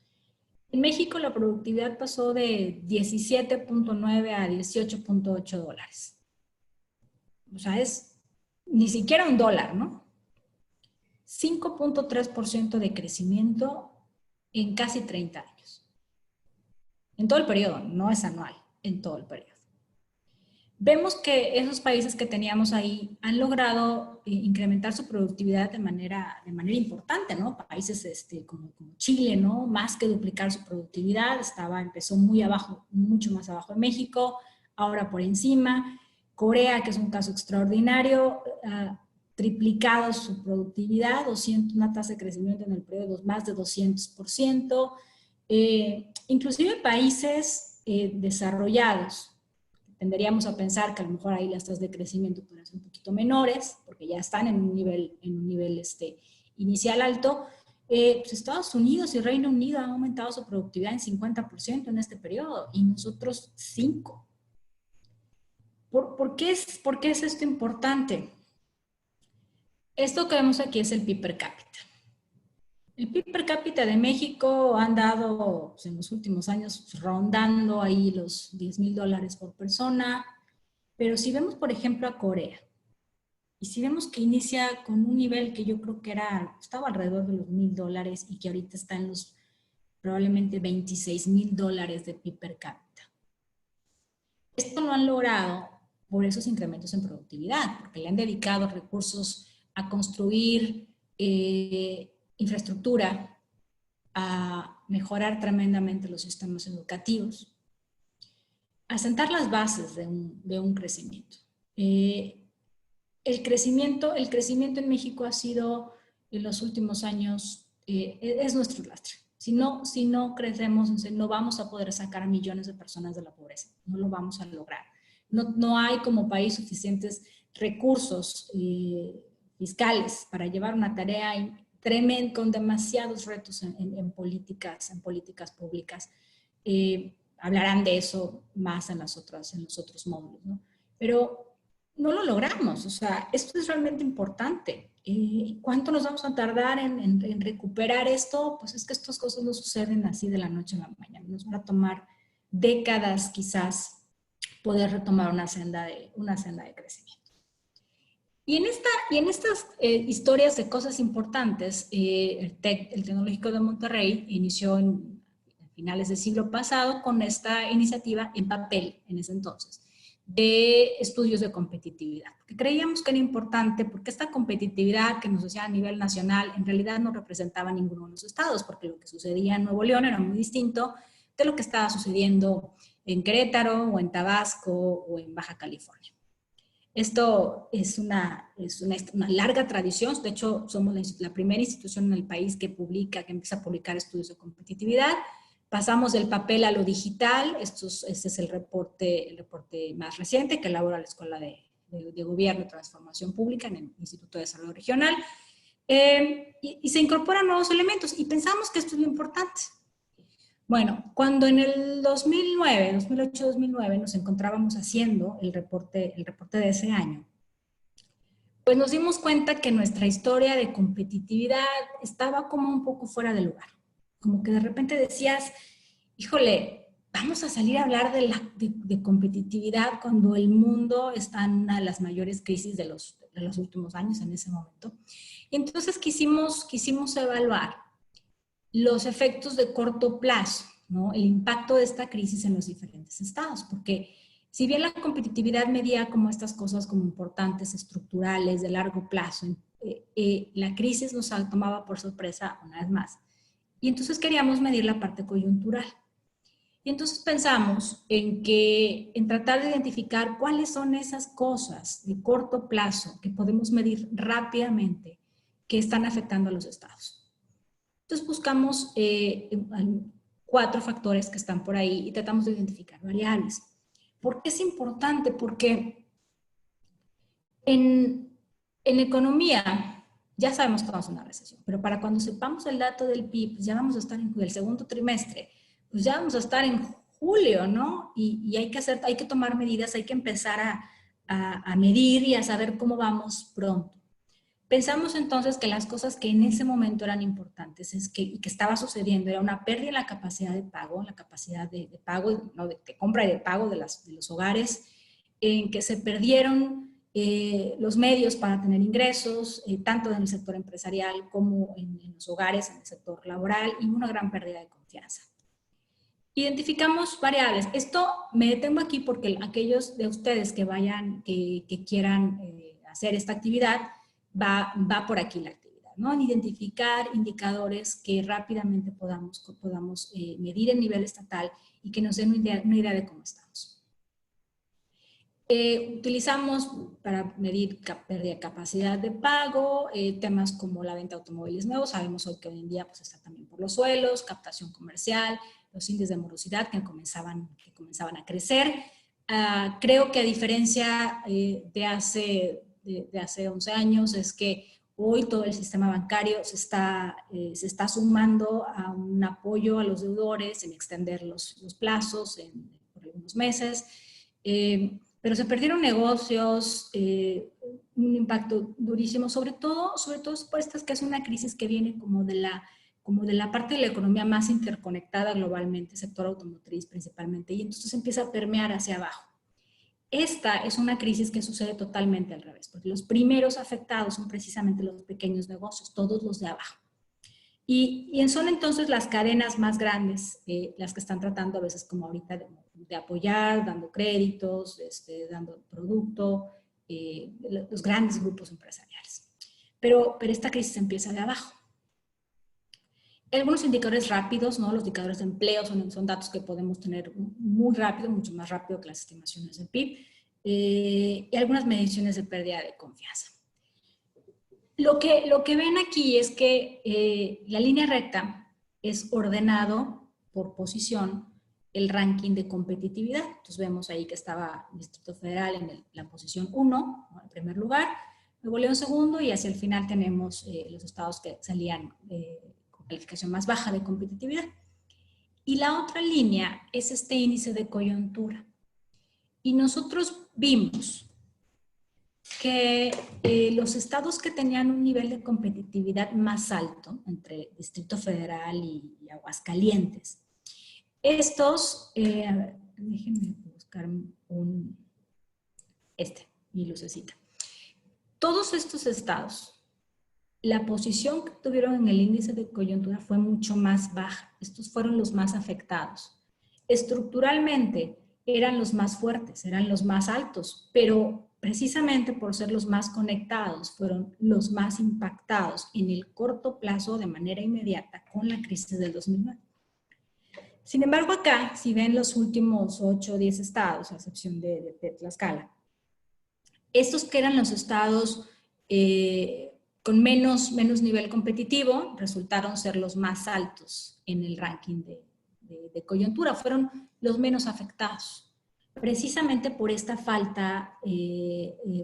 En México la productividad pasó de 17.9 a 18.8 dólares. O sea, es ni siquiera un dólar, ¿no? 5.3% de crecimiento en casi 30 años. En todo el periodo, no es anual, en todo el periodo. Vemos que esos países que teníamos ahí han logrado incrementar su productividad de manera importante, ¿no? Países como Chile, ¿no? Más que duplicar su productividad, empezó muy abajo, mucho más abajo de México, ahora por encima. Corea, que es un caso extraordinario, ha triplicado su productividad, una tasa de crecimiento en el periodo de más de 200%. Inclusive países desarrollados, tenderíamos a pensar que a lo mejor ahí las tasas de crecimiento pueden ser un poquito menores, porque ya están en un nivel inicial alto. Pues Estados Unidos y Reino Unido han aumentado su productividad en 50% en este periodo, y nosotros 5%. ¿Por qué es esto importante? Esto que vemos aquí es el PIB per cápita. El PIB per cápita de México ha andado pues, en los últimos años rondando ahí los $10,000 por persona, pero si vemos, por ejemplo, a Corea, y si vemos que inicia con un nivel que yo creo que estaba alrededor de los $1,000 y que ahorita está en los probablemente $26,000 de PIB per cápita. Esto lo han logrado por esos incrementos en productividad, porque le han dedicado recursos a construir infraestructura, a mejorar tremendamente los sistemas educativos, a sentar las bases de un crecimiento. El crecimiento en México ha sido, en los últimos años, es nuestro lastre. Si no crecemos, no vamos a poder sacar a millones de personas de la pobreza. No lo vamos a lograr. No hay como país suficientes recursos fiscales para llevar una tarea tremenda, con demasiados retos en políticas públicas. Hablarán de eso más en los otros módulos, ¿no? Pero no lo logramos. O sea, esto es realmente importante. ¿Cuánto nos vamos a tardar en recuperar esto? Pues es que estas cosas no suceden así de la noche a la mañana. Nos va a tomar décadas quizás poder retomar una senda de crecimiento. Y en estas historias de cosas importantes, el Tecnológico de Monterrey inició en finales del siglo pasado con esta iniciativa en papel, en ese entonces, de estudios de competitividad. Que creíamos que era importante porque esta competitividad que nos hacía a nivel nacional en realidad no representaba ninguno de los estados, porque lo que sucedía en Nuevo León era muy distinto de lo que estaba sucediendo en Querétaro o en Tabasco o en Baja California. Esto es una larga tradición. De hecho, somos la primera institución en el país que empieza a publicar estudios de competitividad. Pasamos del papel a lo digital. Este es el reporte más reciente que elabora la Escuela de Gobierno y Transformación Pública en el Instituto de Desarrollo Regional. Y se incorporan nuevos elementos y pensamos que esto es lo importante. Bueno, cuando en el 2008-2009 nos encontrábamos haciendo el reporte de ese año, pues nos dimos cuenta que nuestra historia de competitividad estaba como un poco fuera de lugar. Como que de repente decías, híjole, vamos a salir a hablar de competitividad cuando el mundo está en una de las mayores crisis de los últimos años en ese momento. Y entonces quisimos evaluar los efectos de corto plazo, ¿no? El impacto de esta crisis en los diferentes estados, porque si bien la competitividad medía como estas cosas como importantes, estructurales, de largo plazo, la crisis nos tomaba por sorpresa una vez más. Y entonces queríamos medir la parte coyuntural. Y entonces pensamos en tratar de identificar cuáles son esas cosas de corto plazo que podemos medir rápidamente que están afectando a los estados. Entonces buscamos 4 factores que están por ahí y tratamos de identificar variables. ¿Por qué es importante? Porque en economía ya sabemos que vamos a una recesión, pero para cuando sepamos el dato del PIB, pues ya vamos a estar en el segundo trimestre, pues ya vamos a estar en julio, ¿no? Y hay que tomar medidas, hay que empezar a medir y a saber cómo vamos pronto. Pensamos entonces que las cosas que en ese momento eran importantes y que estaba sucediendo era una pérdida en la capacidad de pago, la capacidad de pago, no, de compra y de pago de los hogares, en que se perdieron los medios para tener ingresos, tanto en el sector empresarial como en los hogares, en el sector laboral, y una gran pérdida de confianza. Identificamos variables. Esto me detengo aquí porque aquellos de ustedes que vayan, que quieran hacer esta actividad, va por aquí la actividad, ¿no? En identificar indicadores que rápidamente podamos medir en nivel estatal y que nos den una idea de cómo estamos. Utilizamos para medir pérdida de capacidad de pago, temas como la venta de automóviles nuevos. Sabemos hoy que hoy en día pues, está también por los suelos, captación comercial, los índices de morosidad que comenzaban a crecer. Creo que a diferencia de hace 11 años es que hoy todo el sistema bancario se está sumando a un apoyo a los deudores en extender los plazos por algunos meses. Pero se perdieron negocios, un impacto durísimo, sobre todo por esta que es una crisis que viene como de la parte de la economía más interconectada globalmente, sector automotriz principalmente, y entonces empieza a permear hacia abajo. Esta es una crisis que sucede totalmente al revés, porque los primeros afectados son precisamente los pequeños negocios, todos los de abajo. Y son entonces las cadenas más grandes las que están tratando a veces como ahorita de apoyar, dando créditos, dando producto, los grandes grupos empresariales. Pero esta crisis empieza de abajo. Algunos indicadores rápidos, ¿no? Los indicadores de empleo son datos que podemos tener muy rápido, mucho más rápido que las estimaciones del PIB, y algunas mediciones de pérdida de confianza. Lo que ven aquí es que la línea recta es ordenado por posición el ranking de competitividad. Entonces vemos ahí que estaba el Distrito Federal en la posición 1, ¿no? En primer lugar, Nuevo León segundo, y hacia el final tenemos los estados que salían con calificación más baja de competitividad. Y la otra línea es este índice de coyuntura. Y nosotros vimos que los estados que tenían un nivel de competitividad más alto, entre Distrito Federal y Aguascalientes, estos, a ver, déjenme buscar mi lucecita. Todos estos estados, la posición que tuvieron en el índice de coyuntura fue mucho más baja. Estos fueron los más afectados. Estructuralmente eran los más fuertes, eran los más altos, pero precisamente por ser los más conectados, fueron los más impactados en el corto plazo de manera inmediata con la crisis del 2009. Sin embargo, acá, si ven los últimos 8 o 10 estados, a excepción de Tlaxcala, estos que eran los estados con menos nivel competitivo, resultaron ser los más altos en el ranking de coyuntura, fueron los menos afectados. Precisamente por esta falta,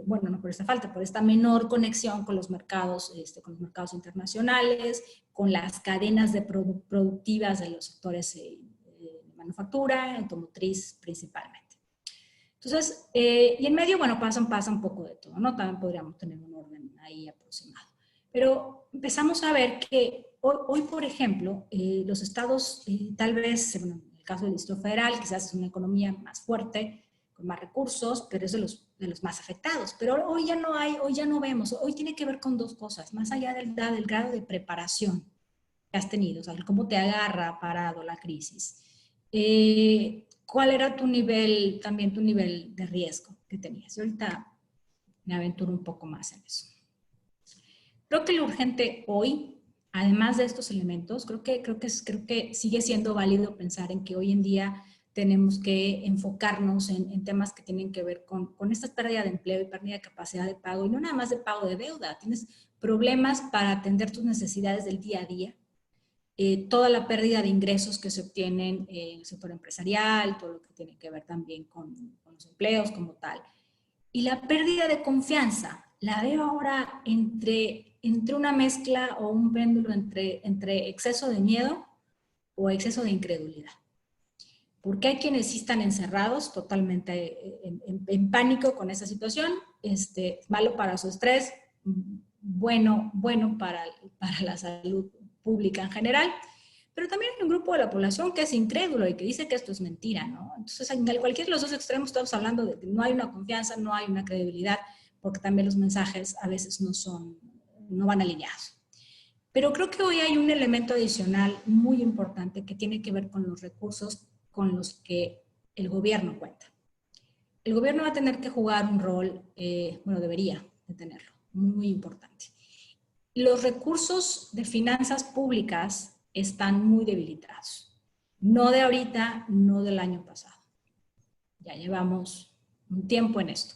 bueno, no por esta falta, por esta menor conexión con los mercados internacionales, con las cadenas productivas de los sectores de manufactura, automotriz principalmente. Entonces, y en medio, bueno, pasa un poco de todo, ¿no? También podríamos tener un orden ahí aproximado. Pero empezamos a ver que hoy por ejemplo, los estados, tal vez, bueno, el caso del Distrito Federal, quizás es una economía más fuerte, con más recursos, pero es de los más afectados. Pero hoy ya no hay, hoy ya no vemos, hoy tiene que ver con dos cosas, más allá del grado de preparación que has tenido, o sea, cómo te agarra parado la crisis. ¿Cuál era tu nivel de riesgo que tenías? Yo ahorita me aventuro un poco más en eso. Creo que lo urgente hoy, además de estos elementos, creo que sigue siendo válido pensar en que hoy en día tenemos que enfocarnos en temas que tienen que ver con esta pérdida de empleo y pérdida de capacidad de pago, y no nada más de pago de deuda. Tienes problemas para atender tus necesidades del día a día, toda la pérdida de ingresos que se obtienen en el sector empresarial, todo lo que tiene que ver también con los empleos como tal. Y la pérdida de confianza, la veo ahora entre una mezcla o un péndulo entre exceso de miedo o exceso de incredulidad. Porque hay quienes sí están encerrados totalmente en pánico con esa situación, malo para su estrés, bueno para la salud pública en general. Pero también hay un grupo de la población que es incrédulo y que dice que esto es mentira, ¿no? Entonces, en cualquier de los dos extremos estamos hablando de que no hay una confianza, no hay una credibilidad, porque también los mensajes a veces no van alineados. Pero creo que hoy hay un elemento adicional muy importante que tiene que ver con los recursos con los que el gobierno cuenta. El gobierno va a tener que jugar un rol, bueno, debería de tenerlo, muy importante. Los recursos de finanzas públicas están muy debilitados. No de ahorita, no del año pasado. Ya llevamos un tiempo en esto.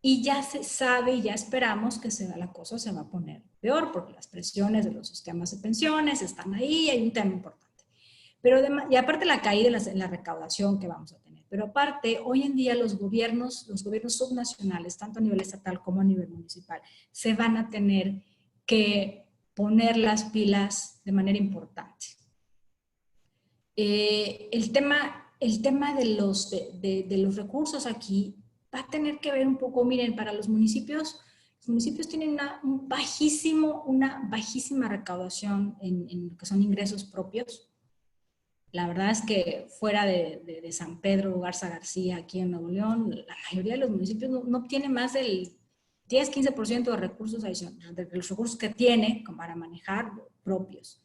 Y ya se sabe y ya esperamos que la cosa se va a poner peor porque las presiones de los sistemas de pensiones están ahí, hay un tema importante. Pero y aparte la caída en la recaudación que vamos a tener. Pero aparte, hoy en día los gobiernos subnacionales, tanto a nivel estatal como a nivel municipal, se van a tener que poner las pilas de manera importante. El tema de los recursos aquí va a tener que ver un poco, miren, para los municipios tienen una bajísima recaudación en lo que son ingresos propios. La verdad es que fuera de San Pedro, Garza García, aquí en Nuevo León, la mayoría de los municipios no obtiene más del 10-15% de recursos adicionales, de los recursos que tiene para manejar propios.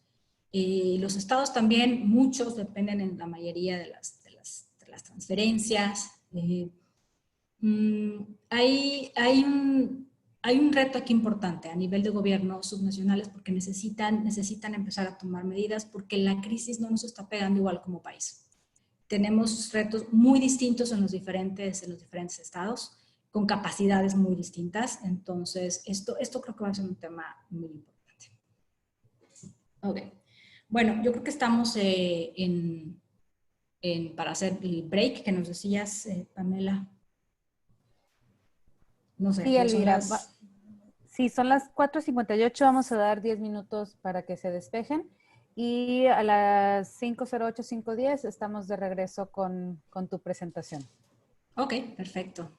Los estados también, muchos dependen en la mayoría de las transferencias. Hay un reto aquí importante a nivel de gobiernos subnacionales porque necesitan empezar a tomar medidas porque la crisis no nos está pegando igual como país. Tenemos retos muy distintos en los diferentes estados, con capacidades muy distintas. Entonces, esto creo que va a ser un tema muy importante. Ok. Bueno, yo creo que estamos para hacer el break que nos decías, Pamela. No sé, Sí, ya son Elvira. las... Sí, son las 4:58. Vamos a dar 10 minutos para que se despejen. Y a las 5:08, 5:10 estamos de regreso con tu presentación. Ok, perfecto.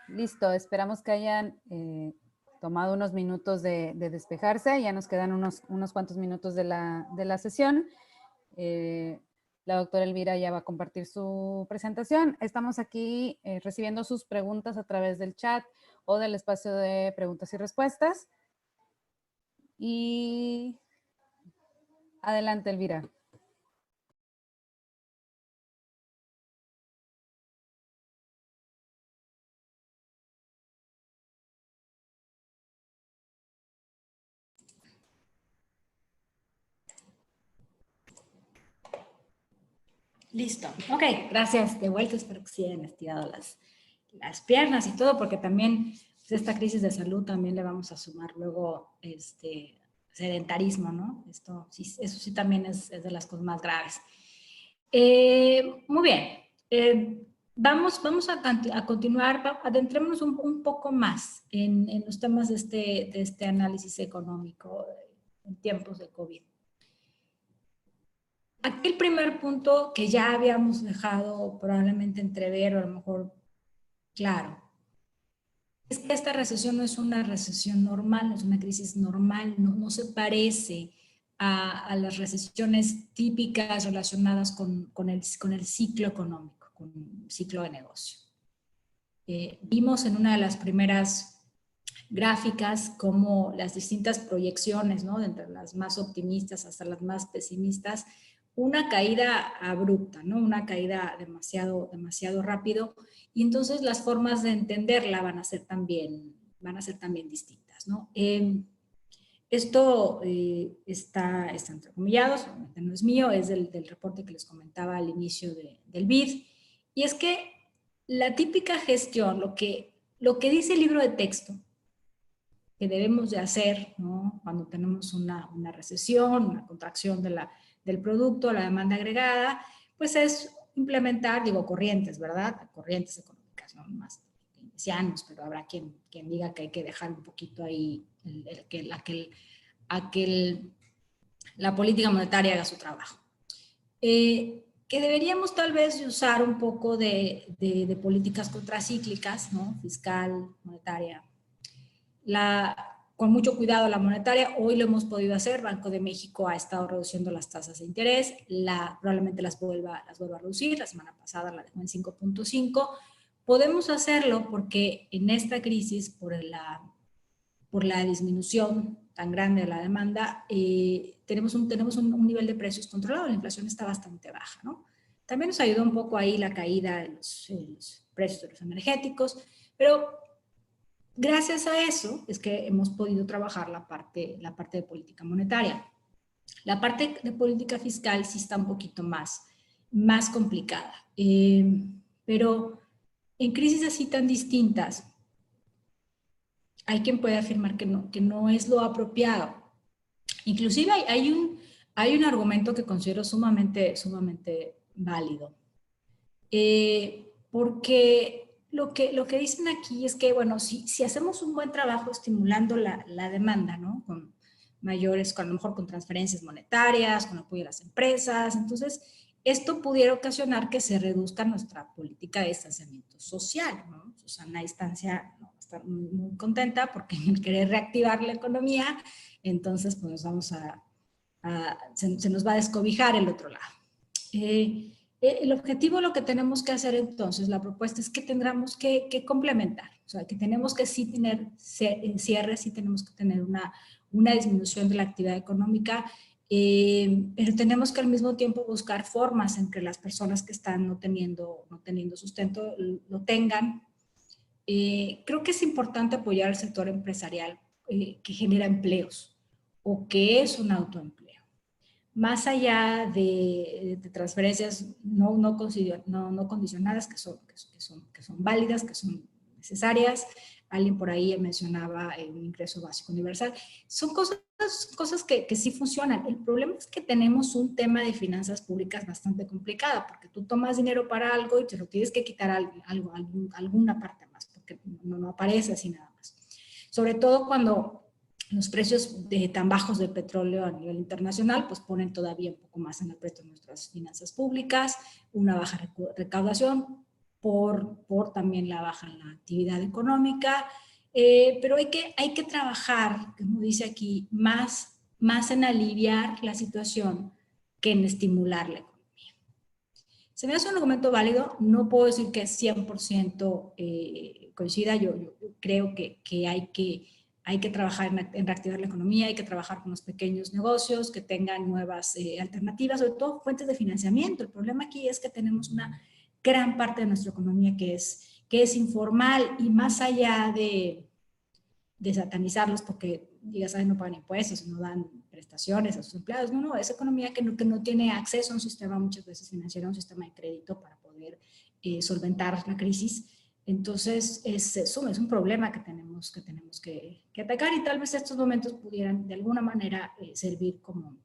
Listo, esperamos que hayan tomado unos minutos de despejarse. Ya nos quedan unos cuantos minutos de la sesión. La doctora Elvira ya va a compartir su presentación. Estamos aquí recibiendo sus preguntas a través del chat o del espacio de preguntas y respuestas. Y adelante, Elvira. Listo. Ok, gracias. De vuelta, espero que sí hayan estirado las piernas y todo, porque también pues, esta crisis de salud también le vamos a sumar luego sedentarismo, ¿no? Eso sí también es de las cosas más graves. Muy bien. Vamos a continuar, adentrémonos un poco más en los temas de este análisis económico en tiempos de COVID. Aquí el primer punto que ya habíamos dejado probablemente entrever o a lo mejor claro, es que esta recesión no es una recesión normal, no es una crisis normal, no se parece a las recesiones típicas relacionadas con el ciclo económico, con el ciclo de negocio. Vimos en una de las primeras gráficas como las distintas proyecciones, ¿no? Entre las más optimistas hasta las más pesimistas, una caída abrupta, ¿no? Una caída demasiado rápido, y entonces las formas de entenderla van a ser también distintas, ¿no? Esto está entrecomillado, solamente no es mío, es del reporte que les comentaba al inicio del BID, y es que la típica gestión, lo que dice el libro de texto, que debemos de hacer, ¿no? Cuando tenemos una recesión, una contracción del producto, la demanda agregada, pues es implementar, corrientes, ¿verdad? Corrientes económicas, no más keynesianos, pero habrá quien diga que hay que dejar un poquito ahí la política monetaria haga su trabajo. Que deberíamos tal vez usar un poco de políticas contracíclicas, ¿no? Fiscal, monetaria, con mucho cuidado la monetaria. Hoy lo hemos podido hacer. Banco de México ha estado reduciendo las tasas de interés, probablemente las vuelva a reducir. La semana pasada la dejó en 5.5. Podemos hacerlo porque en esta crisis, por la disminución tan grande de la demanda, tenemos un nivel de precios controlado. La inflación está bastante baja, ¿no? También nos ayudó un poco ahí la caída de los precios de los energéticos, pero gracias a eso es que hemos podido trabajar la parte de política monetaria. La parte de política fiscal sí está un poquito más complicada. Pero en crisis así tan distintas, hay quien puede afirmar que no es lo apropiado. Inclusive hay un argumento que considero sumamente válido. Porque lo que dicen aquí es que, bueno, si hacemos un buen trabajo estimulando la demanda, ¿no? Con a lo mejor con transferencias monetarias, con apoyo a las empresas, entonces esto pudiera ocasionar que se reduzca nuestra política de distanciamiento social, ¿no? Susana Distancia no va a estar muy contenta porque al querer reactivar la economía, entonces pues se nos va a descobijar el otro lado. El objetivo, lo que tenemos que hacer entonces, la propuesta es que tendremos que complementar, o sea, que tenemos que sí tener cierres, sí tenemos que tener una disminución de la actividad económica, pero tenemos que al mismo tiempo buscar formas en que las personas que están no teniendo sustento lo tengan. Creo que es importante apoyar al sector empresarial que genera empleos o que es un autoempleo. Más allá de transferencias no condicionadas, que son válidas, que son necesarias. Alguien por ahí mencionaba un ingreso básico universal. Son cosas que sí funcionan. El problema es que tenemos un tema de finanzas públicas bastante complicado, porque tú tomas dinero para algo y te lo tienes que quitar alguna parte más, porque no aparece así nada más. Sobre todo cuando los precios tan bajos del petróleo a nivel internacional, pues ponen todavía un poco más en aprieto nuestras finanzas públicas, una baja recaudación, por también la baja en la actividad económica, pero hay que trabajar, como dice aquí, más en aliviar la situación que en estimular la economía. Se me hace un argumento válido, no puedo decir que 100% coincida, yo creo que hay que trabajar en reactivar la economía, hay que trabajar con los pequeños negocios que tengan nuevas alternativas, sobre todo fuentes de financiamiento. El problema aquí es que tenemos una gran parte de nuestra economía que es informal, y más allá de satanizarlos porque, ya saben, no pagan impuestos, no dan prestaciones a sus empleados. No, es economía que no tiene acceso a un sistema muchas veces financiero, a un sistema de crédito para poder solventar la crisis. Entonces, es un problema que tenemos que atacar, y tal vez estos momentos pudieran de alguna manera servir como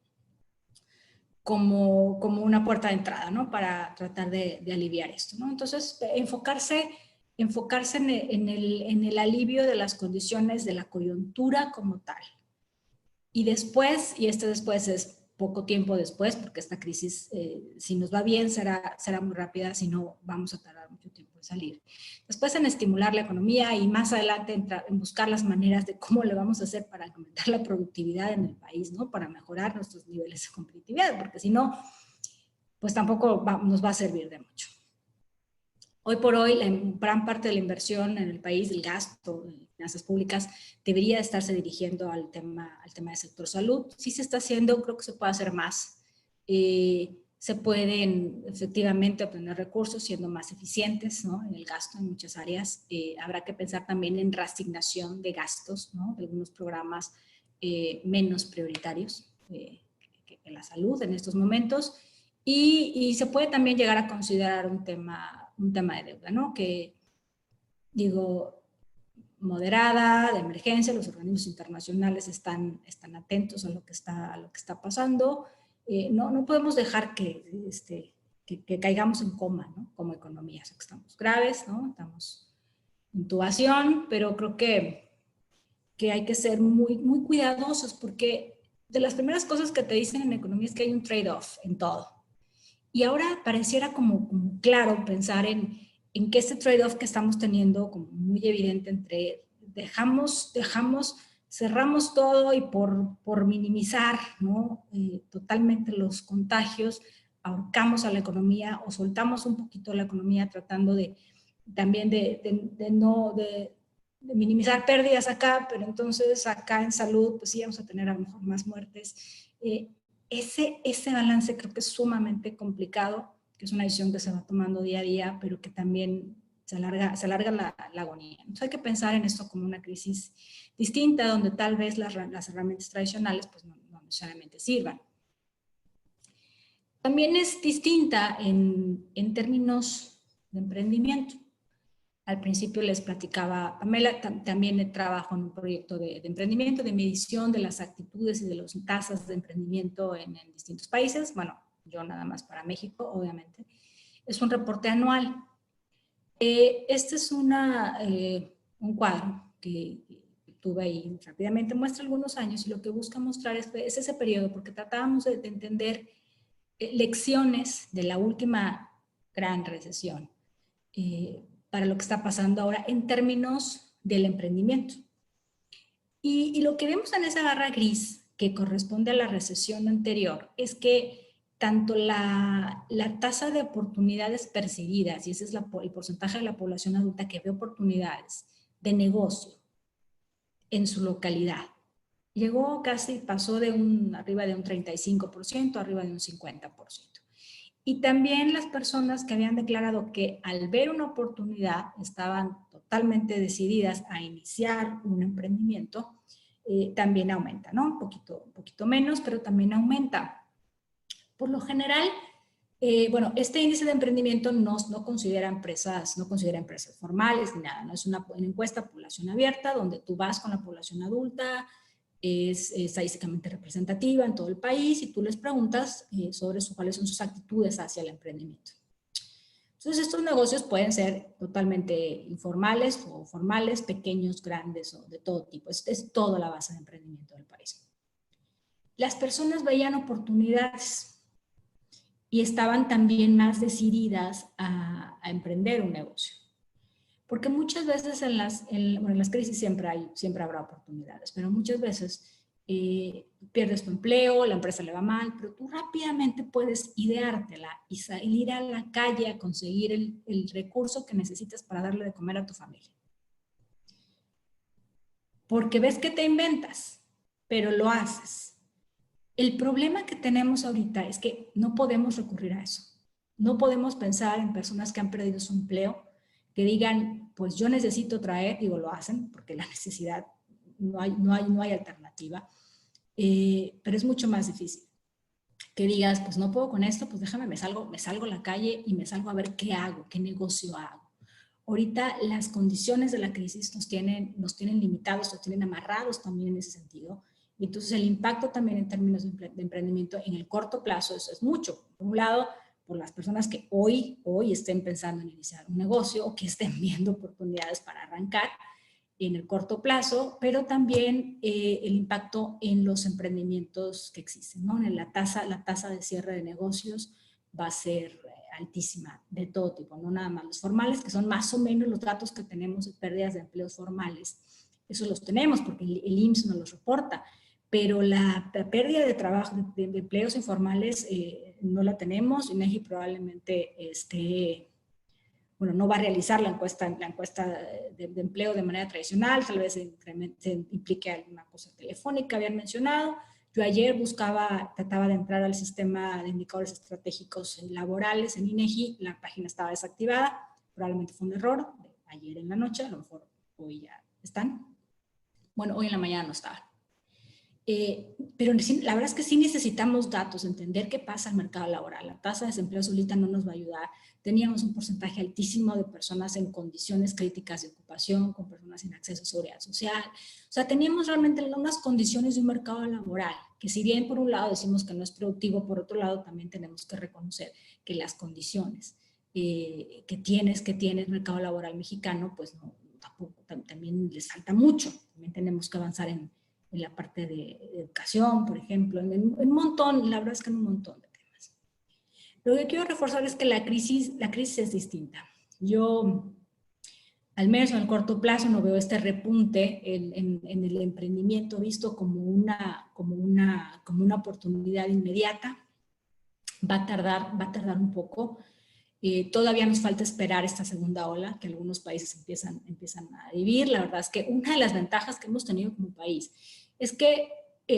una puerta de entrada, ¿no? Para tratar de aliviar esto, ¿no? Entonces, enfocarse en el alivio de las condiciones de la coyuntura como tal. Y después, y después es poco tiempo después, porque esta crisis, si nos va bien, será muy rápida, si no, vamos a tardar mucho tiempo en salir. Después en estimular la economía, y más adelante en buscar las maneras de cómo le vamos a hacer para aumentar la productividad en el país, ¿no? Para mejorar nuestros niveles de competitividad, porque si no, pues tampoco nos va a servir de mucho. Hoy por hoy, gran parte de la inversión en el país, el gasto en finanzas públicas, debería estarse dirigiendo al tema del sector salud. Sí se está haciendo, creo que se puede hacer más. Se pueden efectivamente obtener recursos siendo más eficientes, ¿no? En el gasto en muchas áreas. Habrá que pensar también en reasignación de gastos, ¿no? De algunos programas menos prioritarios que la salud en estos momentos. Y se puede también llegar a considerar un tema de deuda, ¿no? Que, digo, moderada, de emergencia. Los organismos internacionales están atentos a lo que está pasando. No podemos dejar que caigamos en coma, ¿no? Como economía. O sea, que estamos graves, ¿no? Estamos en intubación, pero creo que hay que ser muy, muy cuidadosos, porque de las primeras cosas que te dicen en economía es que hay un trade-off en todo. Y ahora pareciera como claro pensar en que este trade-off que estamos teniendo, como muy evidente, entre cerramos todo, y por minimizar, ¿no? Totalmente los contagios, ahorcamos a la economía, o soltamos un poquito la economía tratando también de minimizar pérdidas acá, pero entonces acá en salud pues sí vamos a tener a lo mejor más muertes. Ese balance creo que es sumamente complicado, que es una decisión que se va tomando día a día, pero que también se alarga la agonía. Entonces hay que pensar en esto como una crisis distinta, donde tal vez las herramientas tradicionales pues no necesariamente sirvan. También es distinta en términos de emprendimiento. Al principio les platicaba Pamela, también trabajo en un proyecto de emprendimiento, de medición de las actitudes y de las tasas de emprendimiento en distintos países. Bueno, yo nada más para México, obviamente. Es un reporte anual. Este es un cuadro que tuve ahí rápidamente, muestra algunos años, y lo que busca mostrar es ese periodo, porque tratábamos de entender lecciones de la última gran recesión para lo que está pasando ahora en términos del emprendimiento. Y lo que vemos en esa barra gris, que corresponde a la recesión anterior, es que tanto la tasa de oportunidades percibidas, y ese es el porcentaje de la población adulta que ve oportunidades de negocio en su localidad, pasó arriba de un 35%, arriba de un 50%. Y también las personas que habían declarado que al ver una oportunidad estaban totalmente decididas a iniciar un emprendimiento, también aumenta, ¿no? Un poquito menos, pero también aumenta. Por lo general, bueno, este índice de emprendimiento no considera empresas formales ni nada, ¿no? Es una encuesta población abierta donde tú vas con la población adulta, es estadísticamente representativa en todo el país, y tú les preguntas sobre cuáles son sus actitudes hacia el emprendimiento. Entonces, estos negocios pueden ser totalmente informales o formales, pequeños, grandes o de todo tipo. Es toda la base de emprendimiento del país. Las personas veían oportunidades. y estaban también más decididas a emprender un negocio. Porque muchas veces en las crisis siempre habrá oportunidades, pero muchas veces pierdes tu empleo, la empresa le va mal, pero tú rápidamente puedes ideártela y salir a la calle a conseguir el recurso que necesitas para darle de comer a tu familia. Porque ves que te inventas, pero lo haces. El problema que tenemos ahorita es que no podemos recurrir a eso. No podemos pensar en personas que han perdido su empleo, que digan, pues yo necesito traer, digo, lo hacen, porque la necesidad, no hay alternativa, pero es mucho más difícil. Que digas, pues no puedo con esto, pues déjame, me salgo a la calle y me salgo a ver qué hago, qué negocio hago. Ahorita las condiciones de la crisis nos tienen limitados, nos tienen amarrados también en ese sentido. Y entonces el impacto también en términos de emprendimiento en el corto plazo, eso es mucho. Por un lado, por las personas que hoy estén pensando en iniciar un negocio o que estén viendo oportunidades para arrancar en el corto plazo, pero también el impacto en los emprendimientos que existen, ¿no? La tasa de cierre de negocios va a ser altísima de todo tipo, no nada más los formales, que son más o menos los datos que tenemos de pérdidas de empleos formales. Eso los tenemos porque el IMSS nos los reporta, pero la pérdida de trabajo, de empleos informales, no la tenemos. INEGI probablemente no va a realizar la encuesta de empleo de manera tradicional, tal vez se implique alguna cosa telefónica, habían mencionado. Yo ayer trataba de entrar al sistema de indicadores estratégicos laborales en INEGI, la página estaba desactivada, probablemente fue un error de ayer en la noche, a lo mejor hoy ya están. Bueno, hoy en la mañana no estaban. Pero la verdad es que sí necesitamos datos, entender qué pasa en el mercado laboral. La tasa de desempleo solita no nos va a ayudar. Teníamos un porcentaje altísimo de personas en condiciones críticas de ocupación, con personas sin acceso a seguridad social. O sea, teníamos realmente unas condiciones de un mercado laboral que, si bien por un lado decimos que no es productivo, por otro lado también tenemos que reconocer que las condiciones que tiene el mercado laboral mexicano, pues no, tampoco, también les falta mucho. También tenemos que avanzar en la parte de educación, por ejemplo, en un montón, la verdad es que en un montón de temas. Lo que quiero reforzar es que la crisis es distinta. Yo, al menos en el corto plazo, no veo este repunte en el emprendimiento visto como una oportunidad inmediata. Va a tardar un poco. Todavía nos falta esperar esta segunda ola que algunos países empiezan a vivir. La verdad es que una de las ventajas que hemos tenido como país es que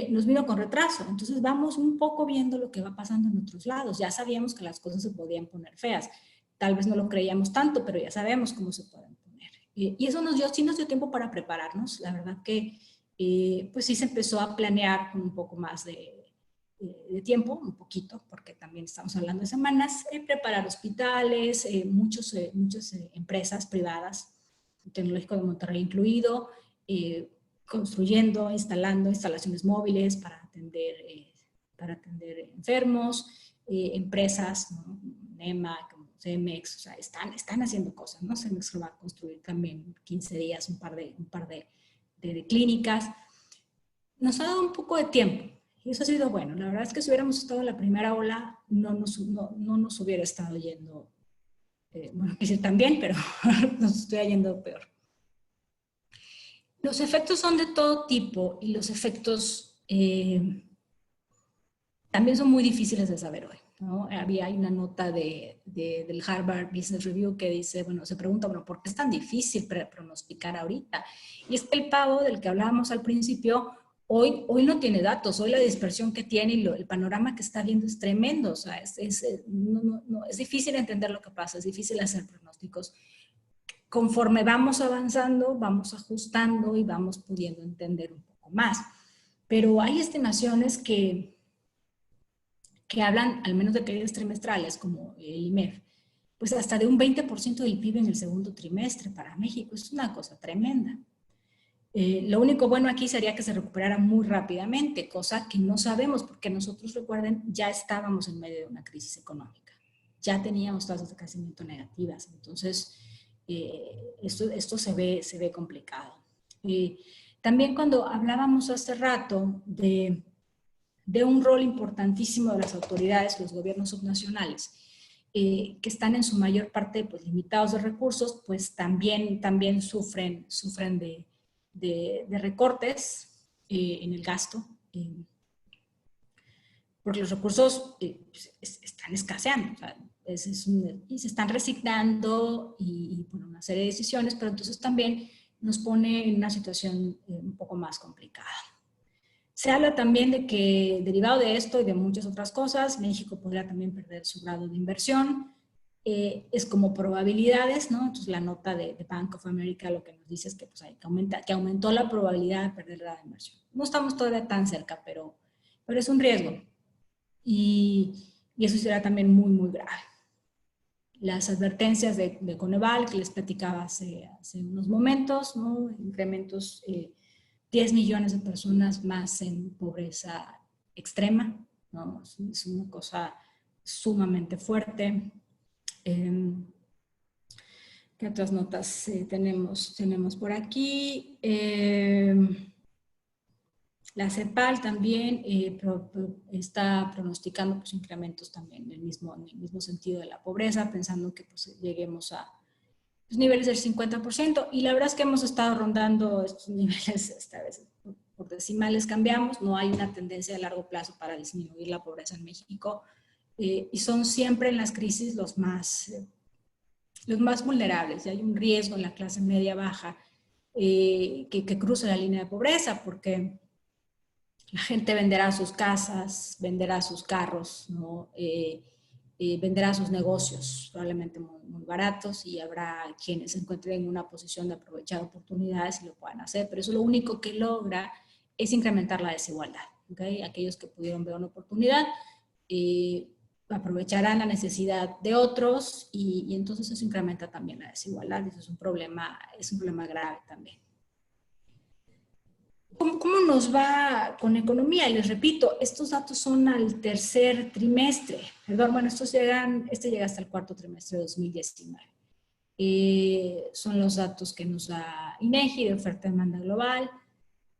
nos vino con retraso. Entonces vamos un poco viendo lo que va pasando en otros lados. Ya sabíamos que las cosas se podían poner feas. Tal vez no lo creíamos tanto, pero ya sabemos cómo se pueden poner. Y eso sí nos dio tiempo para prepararnos. La verdad que pues sí se empezó a planear con un poco más de tiempo, un poquito, porque también estamos hablando de semanas, preparar hospitales, muchas empresas privadas, el Tecnológico de Monterrey incluido, construyendo, instalando instalaciones móviles para atender enfermos, empresas, ¿no? NEMA, CEMEX, o sea, están haciendo cosas, ¿no? CEMEX va a construir también 15 días un par de clínicas. Nos ha dado un poco de tiempo. Y eso ha sido bueno. La verdad es que si hubiéramos estado en la primera ola, no nos hubiera estado yendo, bueno, quise también, pero nos estuviera yendo peor. Los efectos son de todo tipo y los efectos también son muy difíciles de saber hoy, ¿no? Hay una nota del Harvard Business Review que dice, bueno, se pregunta, bueno, ¿por qué es tan difícil pronosticar ahorita? Y es que el pavo del que hablábamos al principio, hoy no tiene datos, hoy la dispersión que tiene y el panorama que está viendo es tremendo, o sea, es difícil entender lo que pasa, es difícil hacer pronósticos. Conforme vamos avanzando, vamos ajustando y vamos pudiendo entender un poco más. Pero hay estimaciones que hablan, al menos de caídas trimestrales, como el IMEF, pues hasta de un 20% del PIB en el segundo trimestre para México. Es una cosa tremenda. Lo único bueno aquí sería que se recuperara muy rápidamente, cosa que no sabemos, porque nosotros, recuerden, ya estábamos en medio de una crisis económica. Ya teníamos tasas de crecimiento negativas. Entonces, esto se ve complicado. También cuando hablábamos hace rato de de un rol importantísimo de las autoridades, los gobiernos subnacionales, que están en su mayor parte pues, limitados de recursos, pues también sufren de recortes en el gasto, porque los recursos están escaseando, o sea, y se están resignando y bueno, una serie de decisiones, pero entonces también nos pone en una situación un poco más complicada. Se habla también de que, derivado de esto y de muchas otras cosas, México podría también perder su grado de inversión. Es como probabilidades, ¿no? Entonces la nota de Bank of America lo que nos dice es que, pues, que aumentó la probabilidad de perder el grado de inversión. No estamos todavía tan cerca, pero es un riesgo. Y eso será también muy, muy grave. Las advertencias de Coneval, que les platicaba hace unos momentos, ¿no? Incrementos, 10 millones de personas más en pobreza extrema, ¿no? Es una cosa sumamente fuerte. ¿Qué otras notas tenemos por aquí? La CEPAL también está pronosticando pues, incrementos también en el mismo sentido de la pobreza, pensando que pues, lleguemos a los niveles del 50%. Y la verdad es que hemos estado rondando estos niveles, esta vez por decimales cambiamos, no hay una tendencia a largo plazo para disminuir la pobreza en México. Y son siempre en las crisis los más vulnerables. Y hay un riesgo en la clase media baja que cruce la línea de pobreza, porque la gente venderá sus casas, venderá sus carros, ¿no? Venderá sus negocios, probablemente muy, muy baratos, y habrá quienes se encuentren en una posición de aprovechar oportunidades y lo puedan hacer, pero eso lo único que logra es incrementar la desigualdad. ¿Okay? Aquellos que pudieron ver una oportunidad aprovecharán la necesidad de otros y entonces eso incrementa también la desigualdad. Eso es un problema grave también. ¿Cómo nos va con economía? Y les repito, estos datos son al tercer trimestre. Perdón, bueno, este llega hasta el cuarto trimestre de 2019. Son los datos que nos da INEGI de oferta-demanda global.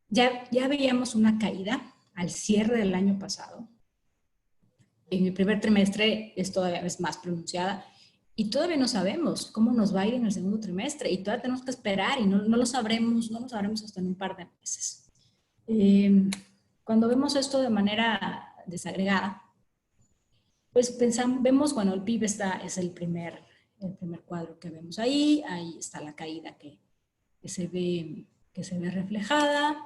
Ya veíamos una caída al cierre del año pasado. En el primer trimestre es todavía más pronunciada. Y todavía no sabemos cómo nos va a ir en el segundo trimestre. Y todavía tenemos que esperar y no lo sabremos hasta en un par de meses. Cuando vemos esto de manera desagregada, pues vemos, bueno, el PIB es el primer cuadro que vemos ahí está la caída que se ve reflejada,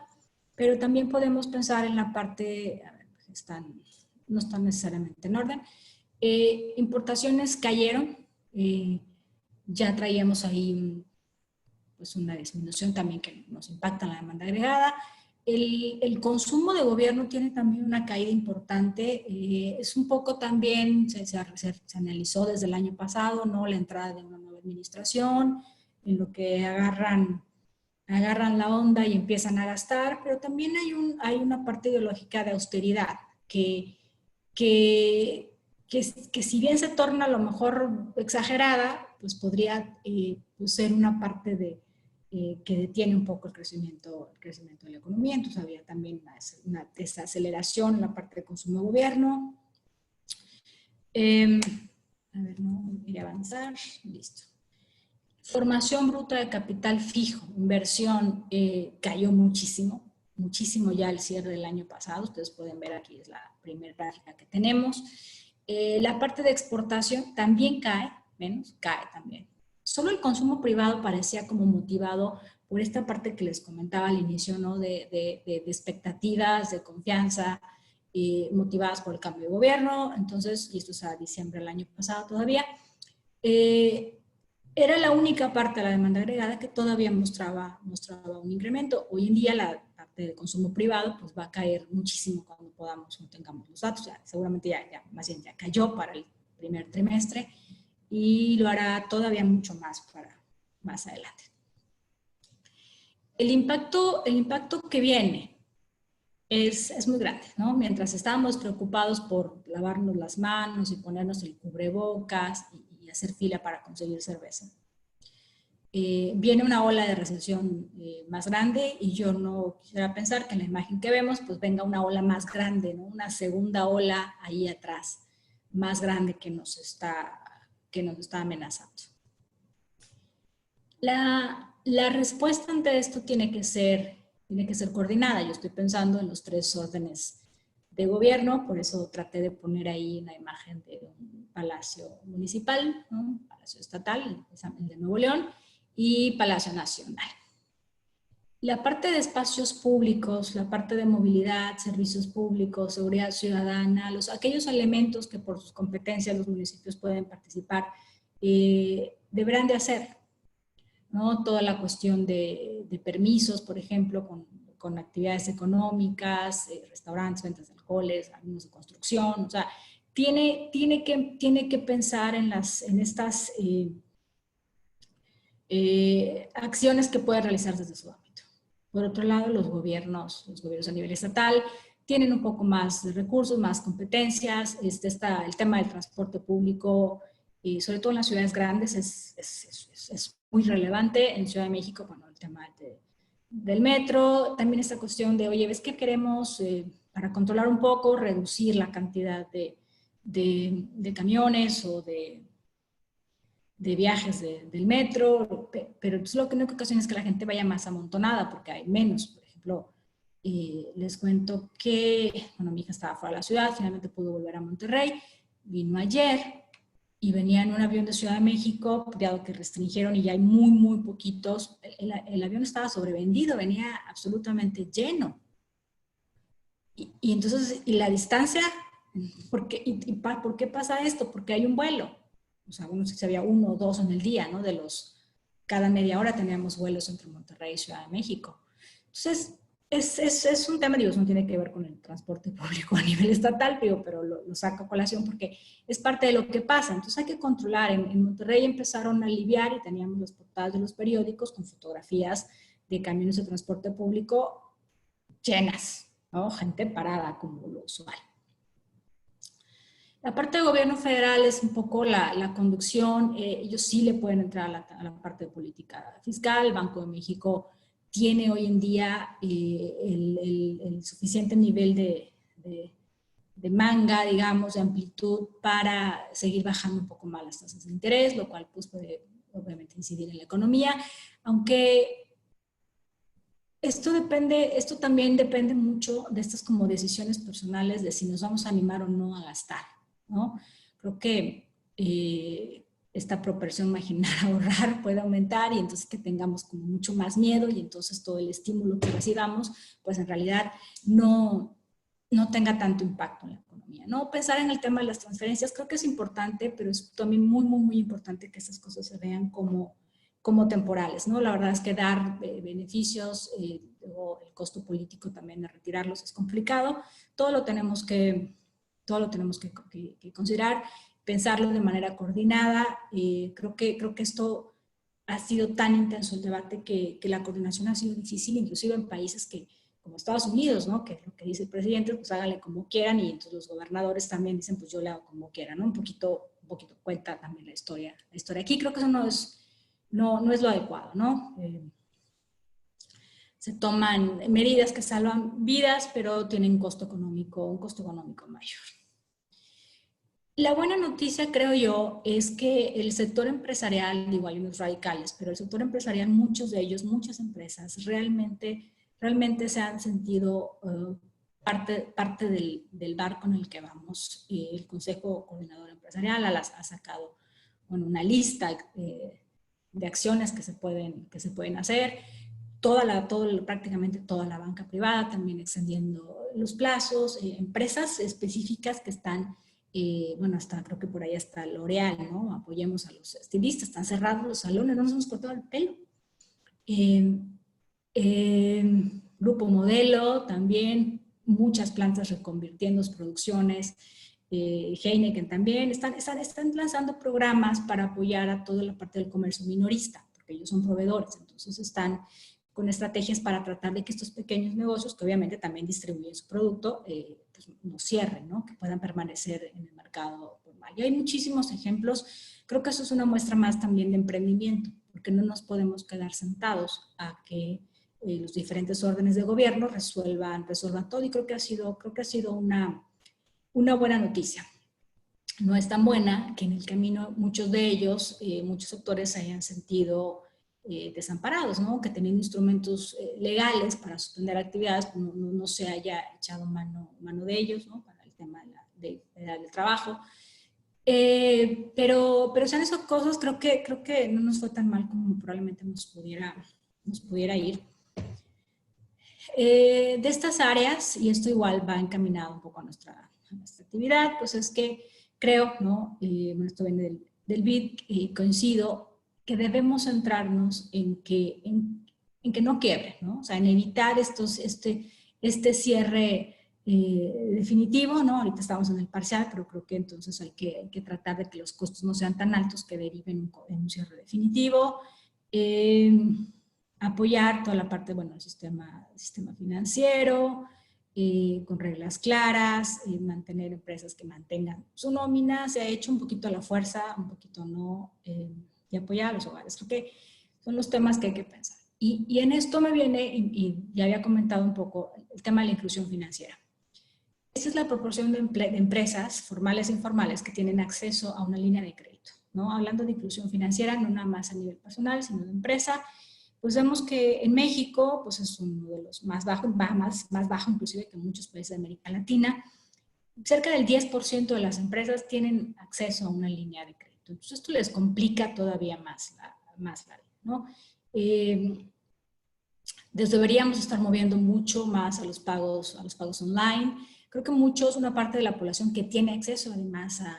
pero también podemos pensar en la parte, a ver, no están necesariamente en orden. Importaciones cayeron, ya traíamos ahí pues una disminución también que nos impacta en la demanda agregada. El consumo de gobierno tiene también una caída importante. Es un poco también, se analizó desde el año pasado, ¿no? La entrada de una nueva administración, en lo que agarran la onda y empiezan a gastar, pero también hay una parte ideológica de austeridad que si bien se torna a lo mejor exagerada, pues podría pues ser una parte que detiene un poco el crecimiento de la economía. Entonces había también una desaceleración en la parte de consumo de gobierno. A ver, no, iré a avanzar. Listo. Formación bruta de capital fijo, inversión, cayó muchísimo ya al cierre del año pasado. Ustedes pueden ver aquí, es la primera gráfica que tenemos. La parte de exportación también cae también. Solo el consumo privado parecía como motivado por esta parte que les comentaba al inicio, ¿no? de expectativas, de confianza, motivadas por el cambio de gobierno. Entonces, y esto es a diciembre del año pasado todavía, era la única parte de la demanda agregada que todavía mostraba un incremento. Hoy en día la parte de consumo privado pues va a caer muchísimo cuando tengamos los datos. Seguramente más bien ya cayó para el primer trimestre y lo hará todavía mucho más para más adelante. El impacto que viene es muy grande, ¿no? Mientras estábamos preocupados por lavarnos las manos y ponernos el cubrebocas y hacer fila para conseguir cerveza, viene una ola de recesión más grande y yo no quisiera pensar que en la imagen que vemos pues venga una ola más grande, ¿no? Una segunda ola ahí atrás, más grande que nos está amenazando. La respuesta ante esto tiene que ser coordinada. Yo estoy pensando en los 3 órdenes de gobierno, por eso traté de poner ahí una imagen de un palacio municipal, ¿no? Palacio estatal, el de Nuevo León, y Palacio Nacional. La parte de espacios públicos, la parte de movilidad, servicios públicos, seguridad ciudadana, aquellos elementos que por sus competencias los municipios pueden participar, deberán de hacer, ¿no? Toda la cuestión de permisos, por ejemplo, con actividades económicas, restaurantes, ventas de alcoholes, algunos de construcción, o sea, tiene que pensar en estas acciones que puede realizar desde su ámbito. Por otro lado, los gobiernos a nivel estatal tienen un poco más de recursos, más competencias. Está el tema del transporte público, y sobre todo en las ciudades grandes es muy relevante. En Ciudad de México, bueno, el tema del metro, también esta cuestión de, oye, ¿ves qué queremos para controlar un poco, reducir la cantidad de camiones o de viajes del metro, pero pues lo que no ocasiona es que la gente vaya más amontonada porque hay menos. Por ejemplo, les cuento que, bueno, mi hija estaba fuera de la ciudad, finalmente pudo volver a Monterrey, vino ayer y venía en un avión de Ciudad de México, dado que restringieron y ya hay muy poquitos, el avión estaba sobrevendido, venía absolutamente lleno. Y entonces, ¿y la distancia? ¿Por qué pasa esto? Porque hay un vuelo. O sea, no sé si había 1 o 2 en el día, ¿no? Cada media hora teníamos vuelos entre Monterrey y Ciudad de México. Entonces, es un tema, digo, eso no tiene que ver con el transporte público a nivel estatal, pero lo saco a colación porque es parte de lo que pasa. Entonces hay que controlar. En Monterrey empezaron a aliviar y teníamos las portadas de los periódicos con fotografías de camiones de transporte público llenas, ¿no? Gente parada como lo usual. La parte de gobierno federal es un poco la conducción. Ellos sí le pueden entrar a la parte de política fiscal. El Banco de México tiene hoy en día el suficiente nivel de manga, digamos, de amplitud para seguir bajando un poco más las tasas de interés, lo cual pues, puede obviamente incidir en la economía, aunque esto también depende mucho de estas como decisiones personales de si nos vamos a animar o no a gastar, ¿no? Creo que esta propensión marginal a ahorrar puede aumentar y entonces que tengamos como mucho más miedo y entonces todo el estímulo que recibamos, pues en realidad no tenga tanto impacto en la economía, ¿no? Pensar en el tema de las transferencias creo que es importante, pero es también muy importante que esas cosas se vean como temporales, ¿no? La verdad es que dar beneficios, luego el costo político también de retirarlos es complicado. Todo lo tenemos que considerar, pensarlo de manera coordinada. Creo que esto ha sido tan intenso el debate que la coordinación ha sido difícil, inclusive en países como Estados Unidos, ¿no? Que es lo que dice el presidente, pues háganle como quieran, y entonces los gobernadores también dicen, pues yo le hago como quieran, ¿no? Un poquito cuenta también la historia aquí. Creo que eso no es lo adecuado, ¿no? Se toman medidas que salvan vidas, pero tienen un costo económico mayor. La buena noticia, creo yo, es que el sector empresarial, digo, hay unos radicales, pero el sector empresarial, muchos de ellos, muchas empresas, realmente se han sentido parte del barco en el que vamos. El Consejo Coordinador Empresarial ha sacado una lista de acciones que se pueden hacer. Prácticamente toda la banca privada también extendiendo los plazos, empresas específicas que están, hasta creo que por ahí está L'Oreal, ¿no? Apoyemos a los estilistas, están cerrados los salones, no nos hemos cortado el pelo. Grupo Modelo también, muchas plantas reconvirtiendo sus producciones. Heineken también, están lanzando programas para apoyar a toda la parte del comercio minorista, porque ellos son proveedores, entonces están con estrategias para tratar de que estos pequeños negocios, que obviamente también distribuyen su producto, pues no cierren, ¿no? Que puedan permanecer en el mercado formal. Y hay muchísimos ejemplos. Creo que eso es una muestra más también de emprendimiento, porque no nos podemos quedar sentados a que los diferentes órdenes de gobierno resuelvan todo, y creo que ha sido una buena noticia. No es tan buena que en el camino muchos de ellos, muchos sectores se hayan sentido desamparados, ¿no? Que teniendo instrumentos legales para suspender actividades, no se haya echado mano de ellos, ¿no? Para el tema del trabajo. Pero sean esas cosas, creo que no nos fue tan mal como probablemente nos pudiera ir. De estas áreas, y esto igual va encaminado un poco a nuestra actividad, pues es que creo, ¿no? Bueno, esto viene del BID, y coincido que debemos centrarnos en que no quiebre, ¿no? O sea, en evitar este cierre definitivo, ¿no? Ahorita estamos en el parcial, pero creo que entonces hay que tratar de que los costos no sean tan altos que deriven en un cierre definitivo. Apoyar toda la parte, bueno, del sistema financiero, con reglas claras, mantener empresas que mantengan su nómina. Se ha hecho un poquito a la fuerza, un poquito no, y apoyar a los hogares. Creo que son los temas que hay que pensar. Y en esto me viene, y ya había comentado un poco, el tema de la inclusión financiera. Esta es la proporción de empresas formales e informales que tienen acceso a una línea de crédito, ¿no? Hablando de inclusión financiera, no nada más a nivel personal, sino de empresa, pues vemos que en México pues es uno de los más bajos, más bajo inclusive que en muchos países de América Latina. Cerca del 10% de las empresas tienen acceso a una línea de crédito. Entonces esto les complica todavía más la vida, ¿no? Deberíamos estar moviendo mucho más a los pagos online. Creo que una parte de la población que tiene acceso además a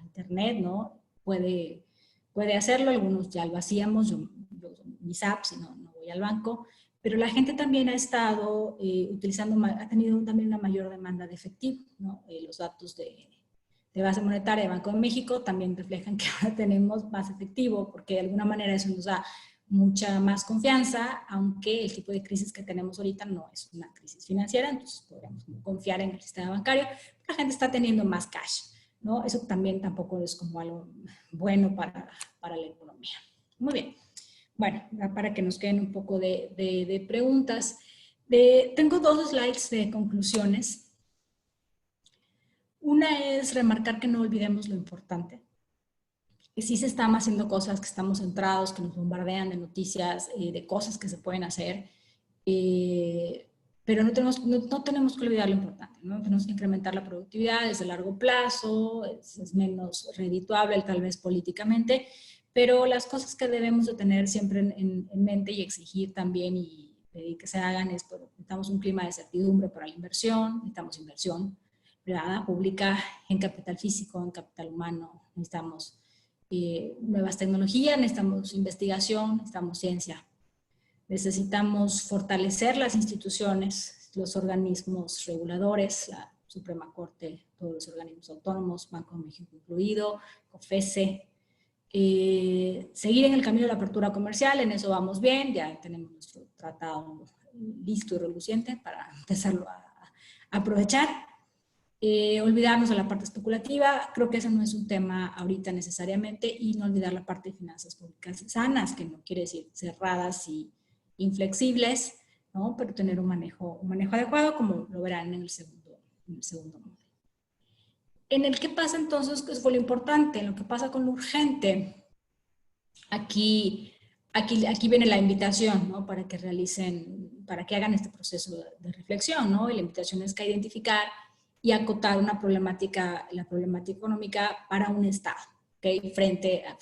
internet, ¿no? Puede hacerlo. Algunos ya lo hacíamos, yo mis apps y no voy al banco, pero la gente también ha estado ha tenido también una mayor demanda de efectivo, ¿no? Los datos de base monetaria de Banco de México también reflejan que ahora tenemos más efectivo, porque de alguna manera eso nos da mucha más confianza, aunque el tipo de crisis que tenemos ahorita no es una crisis financiera, entonces podríamos confiar en el sistema bancario. La gente está teniendo más cash, ¿no? Eso también tampoco es como algo bueno para la economía. Muy bien. Bueno, para que nos queden un poco de preguntas. Tengo 2 slides de conclusiones. Una es remarcar que no olvidemos lo importante, que sí se están haciendo cosas, que estamos centrados, que nos bombardean de noticias, de cosas que se pueden hacer, pero no tenemos que olvidar lo importante, ¿no? Tenemos que incrementar la productividad desde largo plazo, es menos redituable tal vez políticamente, pero las cosas que debemos de tener siempre en mente y exigir también y pedir que se hagan es, pues, necesitamos un clima de certidumbre para la inversión, necesitamos inversión privada, pública, en capital físico, en capital humano, necesitamos nuevas tecnologías, necesitamos investigación, necesitamos ciencia. Necesitamos fortalecer las instituciones, los organismos reguladores, la Suprema Corte, todos los organismos autónomos, Banco de México incluido, COFESE. Seguir en el camino de la apertura comercial, en eso vamos bien, ya tenemos nuestro tratado listo y reluciente para empezarlo a aprovechar. Olvidarnos de la parte especulativa, creo que ese no es un tema ahorita necesariamente, y no olvidar la parte de finanzas públicas sanas, que no quiere decir cerradas y inflexibles, ¿no? Pero tener un manejo adecuado, como lo verán en el segundo módulo. En el que pasa entonces, que fue lo importante, en lo que pasa con lo urgente, aquí viene la invitación, ¿no? Para que hagan este proceso de reflexión, ¿no? Y la invitación es que a identificar y acotar la problemática económica para un Estado, ¿okay? Frente a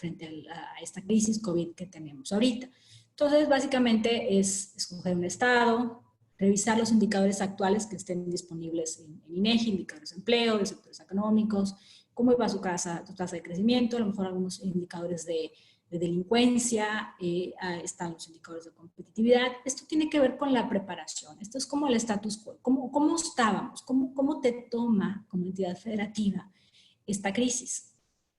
esta crisis COVID que tenemos ahorita. Entonces, básicamente es escoger un Estado, revisar los indicadores actuales que estén disponibles en INEGI, indicadores de empleo, de sectores económicos, cómo iba su tasa de crecimiento, a lo mejor algunos indicadores de delincuencia, están los indicadores de competitividad. Esto tiene que ver con la preparación. Esto es como el status quo. ¿Cómo estábamos? ¿Cómo te toma como entidad federativa esta crisis?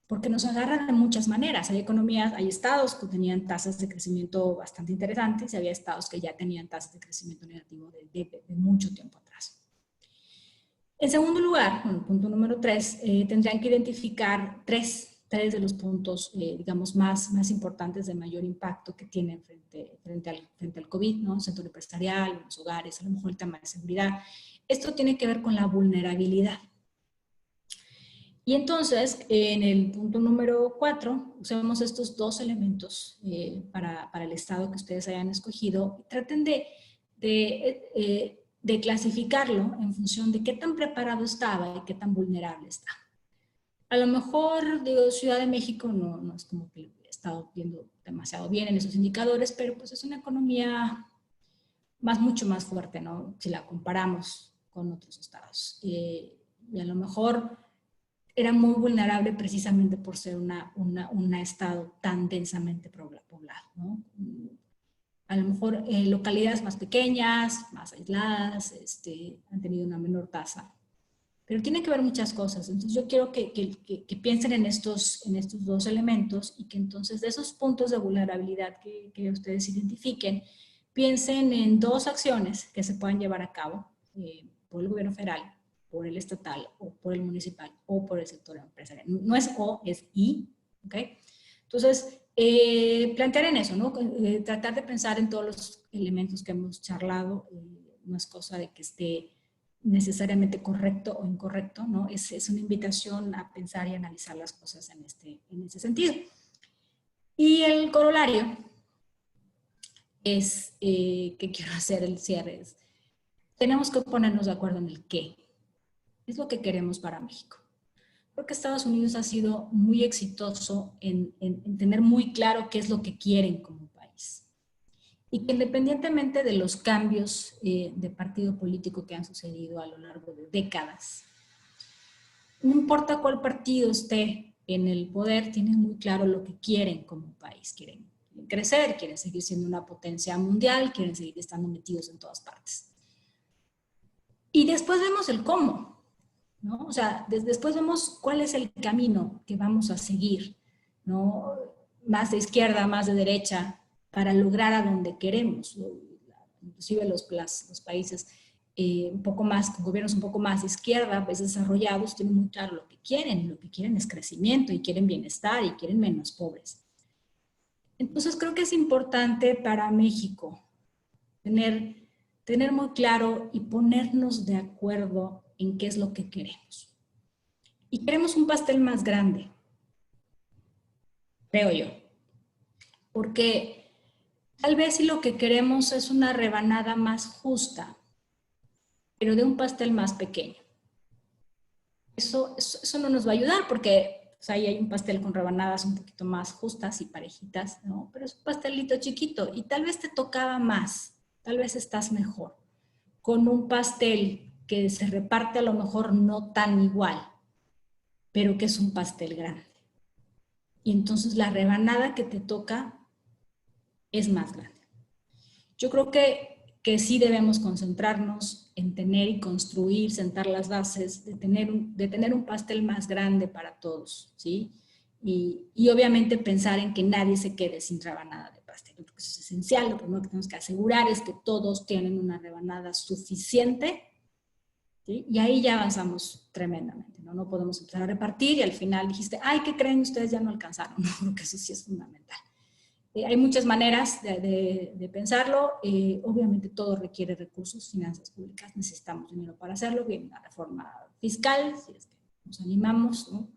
Porque nos agarra de muchas maneras. Hay economías, hay estados que tenían tasas de crecimiento bastante interesantes y había estados que ya tenían tasas de crecimiento negativo de mucho tiempo atrás. En segundo lugar, bueno, punto número 3, tendrían que identificar tres tres de los puntos, digamos, más importantes de mayor impacto que tienen frente al COVID, ¿no? Sector empresarial, los hogares, a lo mejor el tema de seguridad. Esto tiene que ver con la vulnerabilidad. Y entonces, en el punto número 4, usamos estos dos elementos para el estado que ustedes hayan escogido. Traten de clasificarlo en función de qué tan preparado estaba y qué tan vulnerable está. A lo mejor, digo, Ciudad de México no es como que he estado viendo demasiado bien en esos indicadores, pero pues es una economía mucho más fuerte, ¿no? Si la comparamos con otros estados. Y a lo mejor era muy vulnerable precisamente por ser un estado tan densamente poblado, ¿no? A lo mejor localidades más pequeñas, más aisladas, han tenido una menor tasa. Pero tiene que ver muchas cosas. Entonces yo quiero que piensen en estos dos elementos y que entonces de esos puntos de vulnerabilidad que ustedes identifiquen, piensen en dos acciones que se puedan llevar a cabo por el gobierno federal, por el estatal o por el municipal o por el sector empresarial. No es o, es y, ¿ok? Entonces, plantear en eso, ¿no? Tratar de pensar en todos los elementos que hemos charlado, no es cosa de que esté necesariamente correcto o incorrecto, ¿no? Es una invitación a pensar y analizar las cosas en ese sentido. Y el corolario es, que quiero hacer el cierre, es, tenemos que ponernos de acuerdo en el qué. Es lo que queremos para México. Porque Estados Unidos ha sido muy exitoso en tener muy claro qué es lo que quieren como país. Y que independientemente de los cambios de partido político que han sucedido a lo largo de décadas, no importa cuál partido esté en el poder, tienen muy claro lo que quieren como país. Quieren crecer, quieren seguir siendo una potencia mundial, quieren seguir estando metidos en todas partes. Y después vemos el cómo, ¿no? O sea, después vemos cuál es el camino que vamos a seguir, ¿no? Más de izquierda, más de derecha, para lograr a donde queremos. Inclusive los países un poco más, con gobiernos un poco más de izquierda, pues desarrollados, tienen muy claro lo que quieren es crecimiento y quieren bienestar y quieren menos pobres. Entonces creo que es importante para México tener muy claro y ponernos de acuerdo en qué es lo que queremos. Y queremos un pastel más grande, creo yo. Porque tal vez si lo que queremos es una rebanada más justa, pero de un pastel más pequeño. Eso no nos va a ayudar porque pues, ahí hay un pastel con rebanadas un poquito más justas y parejitas, ¿no? Pero es un pastelito chiquito y tal vez te tocaba más, tal vez estás mejor con un pastel que se reparte a lo mejor no tan igual, pero que es un pastel grande. Y entonces la rebanada que te toca es más grande. Yo creo que sí debemos concentrarnos en tener y construir, sentar las bases de tener un pastel más grande para todos, ¿sí? Y obviamente pensar en que nadie se quede sin rebanada de pastel, porque eso es esencial. Lo primero que tenemos que asegurar es que todos tienen una rebanada suficiente, ¿sí? Y ahí ya avanzamos tremendamente, ¿no? No podemos empezar a repartir y al final dijiste, ay, ¿qué creen? Ustedes ya no alcanzaron. No, creo que eso sí es fundamental. Hay muchas maneras de pensarlo. Obviamente todo requiere recursos, finanzas públicas. Necesitamos dinero para hacerlo. Viene la reforma fiscal, si es que nos animamos, ¿no?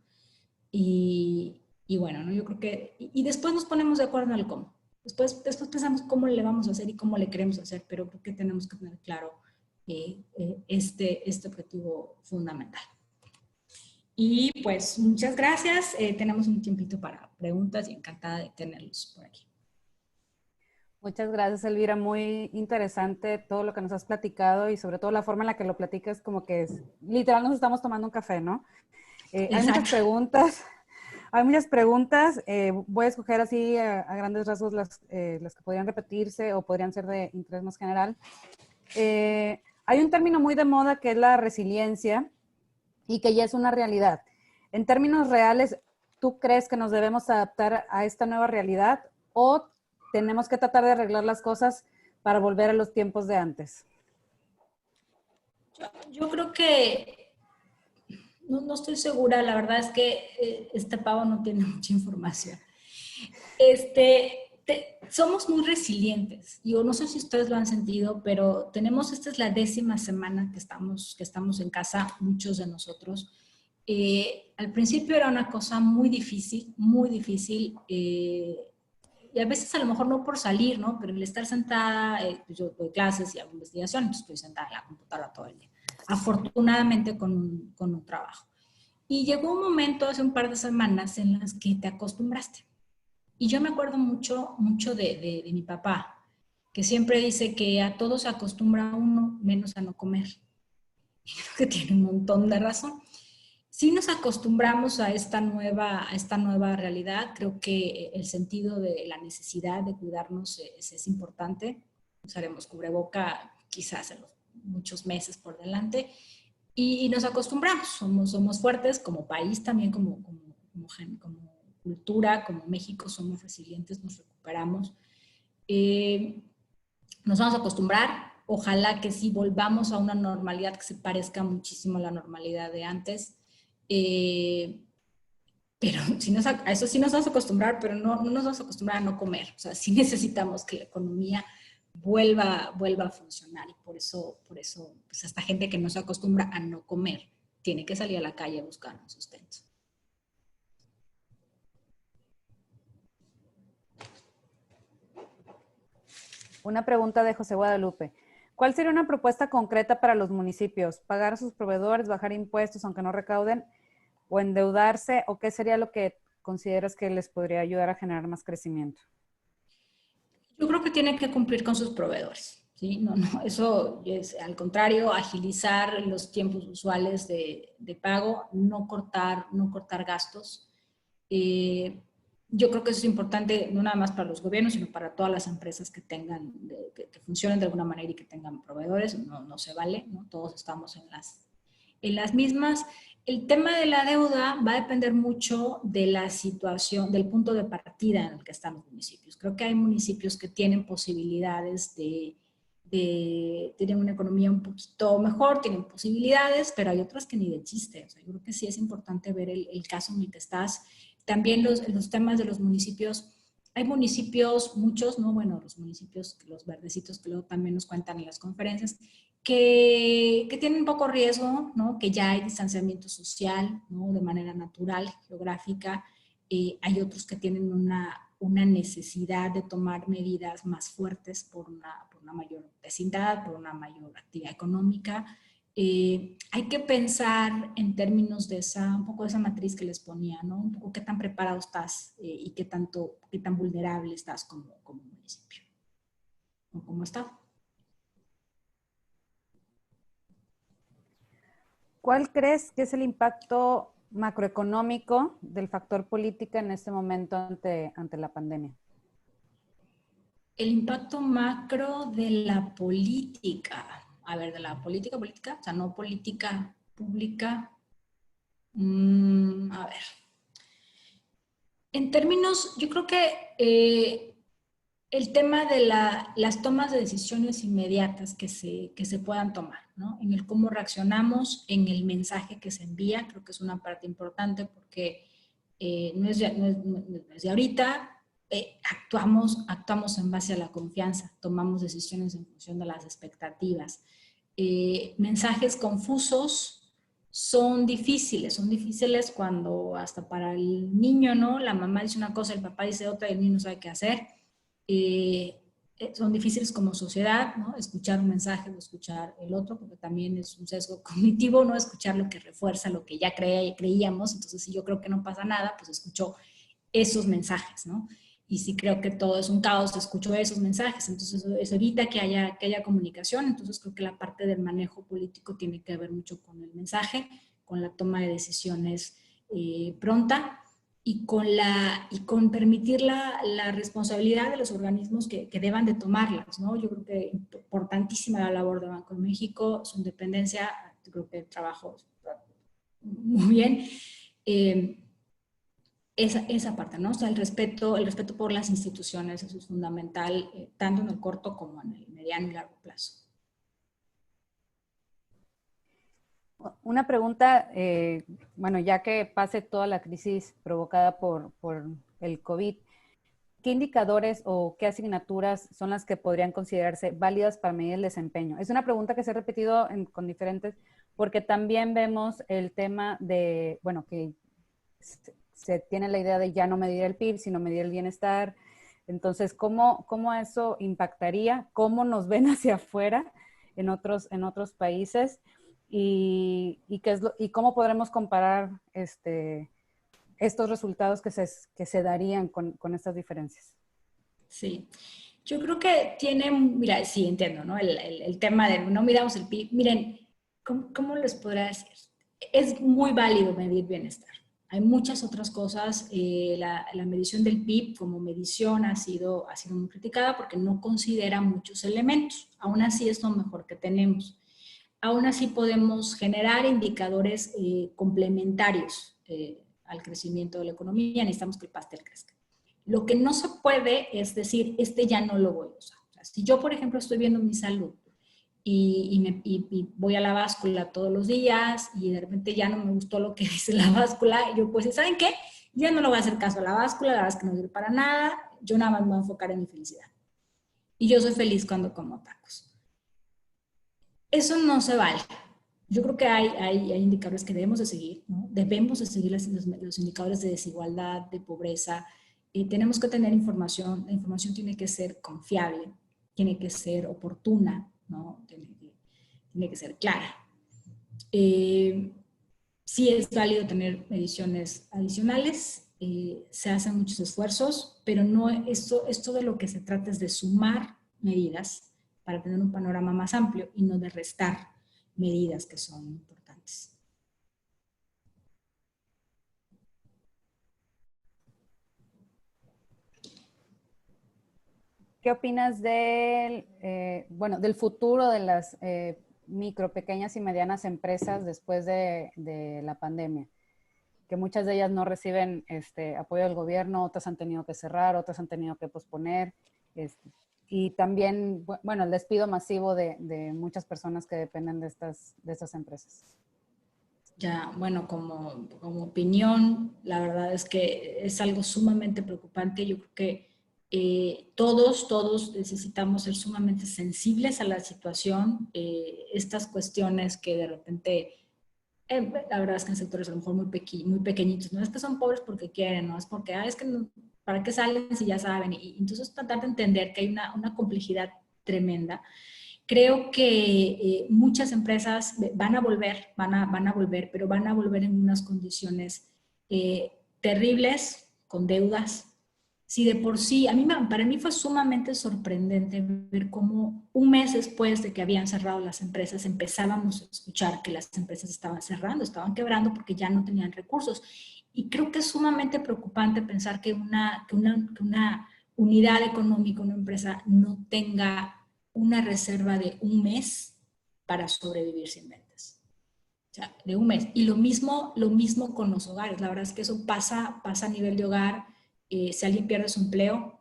Y bueno, ¿no? Yo creo que... Y después nos ponemos de acuerdo en el cómo. Después pensamos cómo le vamos a hacer y cómo le queremos hacer, pero creo que tenemos que tener claro este objetivo fundamental. Y pues muchas gracias. Tenemos un tiempito para preguntas y encantada de tenerlos por aquí. Muchas gracias, Elvira. Muy interesante todo lo que nos has platicado y sobre todo la forma en la que lo platicas, como que es, literal nos estamos tomando un café, ¿no? Hay muchas preguntas. Voy a escoger así a grandes rasgos las que podrían repetirse o podrían ser de interés más general. Hay un término muy de moda que es la resiliencia y que ya es una realidad. En términos reales, ¿tú crees que nos debemos adaptar a esta nueva realidad o tenemos que tratar de arreglar las cosas para volver a los tiempos de antes? Yo creo que no estoy segura, la verdad es que este pavo no tiene mucha información. Somos muy resilientes. Yo no sé si ustedes lo han sentido, pero esta es la 10ª semana que estamos en casa, muchos de nosotros. Al principio era una cosa muy difícil, y a veces a lo mejor no por salir, ¿no? Pero el estar sentada, pues yo doy clases y hago investigación, entonces estoy sentada en la computadora todo el día. Afortunadamente con un trabajo. Y llegó un momento hace un par de semanas en las que te acostumbraste. Y yo me acuerdo mucho de mi papá, que siempre dice que a todo se acostumbra uno, menos a no comer. Y creo que tiene un montón de razón. Si nos acostumbramos a esta nueva realidad, creo que el sentido de la necesidad de cuidarnos es importante. Usaremos cubreboca quizás en muchos meses por delante y nos acostumbramos. Somos fuertes como país también, como cultura, como México, somos resilientes, nos recuperamos. Nos vamos a acostumbrar. Ojalá que sí volvamos a una normalidad que se parezca muchísimo a la normalidad de antes. Pero a eso sí nos vamos a acostumbrar, pero no nos vamos a acostumbrar a no comer. O sea, sí necesitamos que la economía vuelva a funcionar, y por eso pues esta gente que no se acostumbra a no comer tiene que salir a la calle a buscar un sustento. Una pregunta de José Guadalupe. ¿Cuál sería una propuesta concreta para los municipios? ¿Pagar a sus proveedores, bajar impuestos aunque no recauden, o endeudarse? ¿O qué sería lo que consideras que les podría ayudar a generar más crecimiento? Yo creo que tienen que cumplir con sus proveedores, ¿sí? No, eso es al contrario, agilizar los tiempos usuales de pago, no cortar gastos. Yo creo que eso es importante no nada más para los gobiernos, sino para todas las empresas que tengan, que funcionen de alguna manera y que tengan proveedores. No se vale, ¿no? Todos estamos en las mismas. El tema de la deuda va a depender mucho de la situación, del punto de partida en el que están los municipios. Creo que hay municipios que tienen posibilidades tienen una economía un poquito mejor, tienen posibilidades, pero hay otras que ni de chiste. O sea, yo creo que sí es importante ver el caso en el que estás. También los temas de los municipios. Hay municipios, muchos, ¿no? Bueno, los municipios, los verdecitos que luego también nos cuentan en las conferencias, que tienen poco riesgo, ¿no? Que ya hay distanciamiento social, ¿no? De manera natural, geográfica. Hay otros que tienen una necesidad de tomar medidas más fuertes por una mayor vecindad, por una mayor actividad económica. Hay que pensar en términos de un poco de esa matriz que les ponía, ¿no? Un poco qué tan preparado estás y qué tan vulnerable estás como municipio o como estado. ¿Cuál crees que es el impacto macroeconómico del factor política en este momento ante la pandemia? El impacto macro de la política. A ver, de la política, o sea, no política pública. A ver. En términos, yo creo que el tema de las tomas de decisiones inmediatas que se puedan tomar, ¿no? En el cómo reaccionamos, en el mensaje que se envía, creo que es una parte importante porque no es de ahorita. Actuamos en base a la confianza, tomamos decisiones en función de las expectativas. Mensajes confusos son difíciles cuando hasta para el niño, ¿no? La mamá dice una cosa, el papá dice otra y el niño no sabe qué hacer. Son difíciles como sociedad, ¿no? Escuchar un mensaje o escuchar el otro, porque también es un sesgo cognitivo, ¿no? Escuchar lo que refuerza lo que ya creíamos. Entonces, si yo creo que no pasa nada, pues escucho esos mensajes, ¿no? Y si creo que todo es un caos, escucho esos mensajes. Entonces, eso evita que haya comunicación. Entonces, creo que la parte del manejo político tiene que ver mucho con el mensaje, con la toma de decisiones pronta y con permitir la responsabilidad de los organismos que deban de tomarlas, ¿no? Yo creo que importantísima la labor de Banco de México, su independencia, yo creo que el trabajo muy bien. Esa parte, ¿no? O sea, el respeto por las instituciones, eso es fundamental, tanto en el corto como en el mediano y largo plazo. Una pregunta, bueno, ya que pase toda la crisis provocada por el COVID, ¿qué indicadores o qué asignaturas son las que podrían considerarse válidas para medir el desempeño? Es una pregunta que se ha repetido con diferentes, porque también vemos el tema de, bueno, que se tiene la idea de ya no medir el PIB, sino medir el bienestar. Entonces, ¿cómo eso impactaría? ¿Cómo nos ven hacia afuera en otros países? ¿Y cómo podremos comparar estos resultados que se darían con estas diferencias? Sí, yo creo que tiene, mira, sí, entiendo, ¿no? El tema de no miramos el PIB. Miren, ¿cómo les podría decir? Es muy válido medir bienestar. Hay muchas otras cosas. La medición del PIB como medición ha sido muy criticada porque no considera muchos elementos. Aún así es lo mejor que tenemos. Aún así podemos generar indicadores complementarios al crecimiento de la economía. Necesitamos que el pastel crezca. Lo que no se puede es decir, ya no lo voy a usar. O sea, si yo, por ejemplo, estoy viendo mi salud y voy a la báscula todos los días y de repente ya no me gustó lo que dice la báscula, yo pues, ¿saben qué? Ya no le voy a hacer caso a la báscula, la verdad es que no sirve para nada, yo nada más me voy a enfocar en mi felicidad. Y yo soy feliz cuando como tacos. Eso no se vale. Yo creo que hay indicadores que debemos de seguir, ¿no? Debemos de seguir los indicadores de desigualdad, de pobreza. Tenemos que tener información. La información tiene que ser confiable, tiene que ser oportuna, ¿no? Tiene que ser clara. Sí es válido tener mediciones adicionales. Se hacen muchos esfuerzos, pero no esto de lo que se trata es de sumar medidas para tener un panorama más amplio y no de restar medidas que son importantes. ¿Qué opinas del futuro de las micro, pequeñas y medianas empresas después de la pandemia? Que muchas de ellas no reciben apoyo del gobierno, otras han tenido que cerrar, otras han tenido que posponer. Y también, bueno, el despido masivo de muchas personas que dependen de estas empresas. Ya, bueno, como opinión, la verdad es que es algo sumamente preocupante. Yo creo que todos necesitamos ser sumamente sensibles a la situación. Estas cuestiones que de repente, la verdad es que en sectores a lo mejor muy pequeñitos, no es que son pobres porque quieren, no es porque, es que no, ¿para qué salen si ya saben? Y entonces tratar de entender que hay una complejidad tremenda. Creo que muchas empresas van a volver, pero van a volver en unas condiciones terribles, con deudas. Si de por sí, para mí fue sumamente sorprendente ver cómo un mes después de que habían cerrado las empresas, empezábamos a escuchar que las empresas estaban cerrando, estaban quebrando porque ya no tenían recursos. Y creo que es sumamente preocupante pensar que una unidad económica, una empresa, no tenga una reserva de un mes para sobrevivir sin ventas. O sea, de un mes. Y lo mismo con los hogares. La verdad es que eso pasa a nivel de hogar. Si alguien pierde su empleo,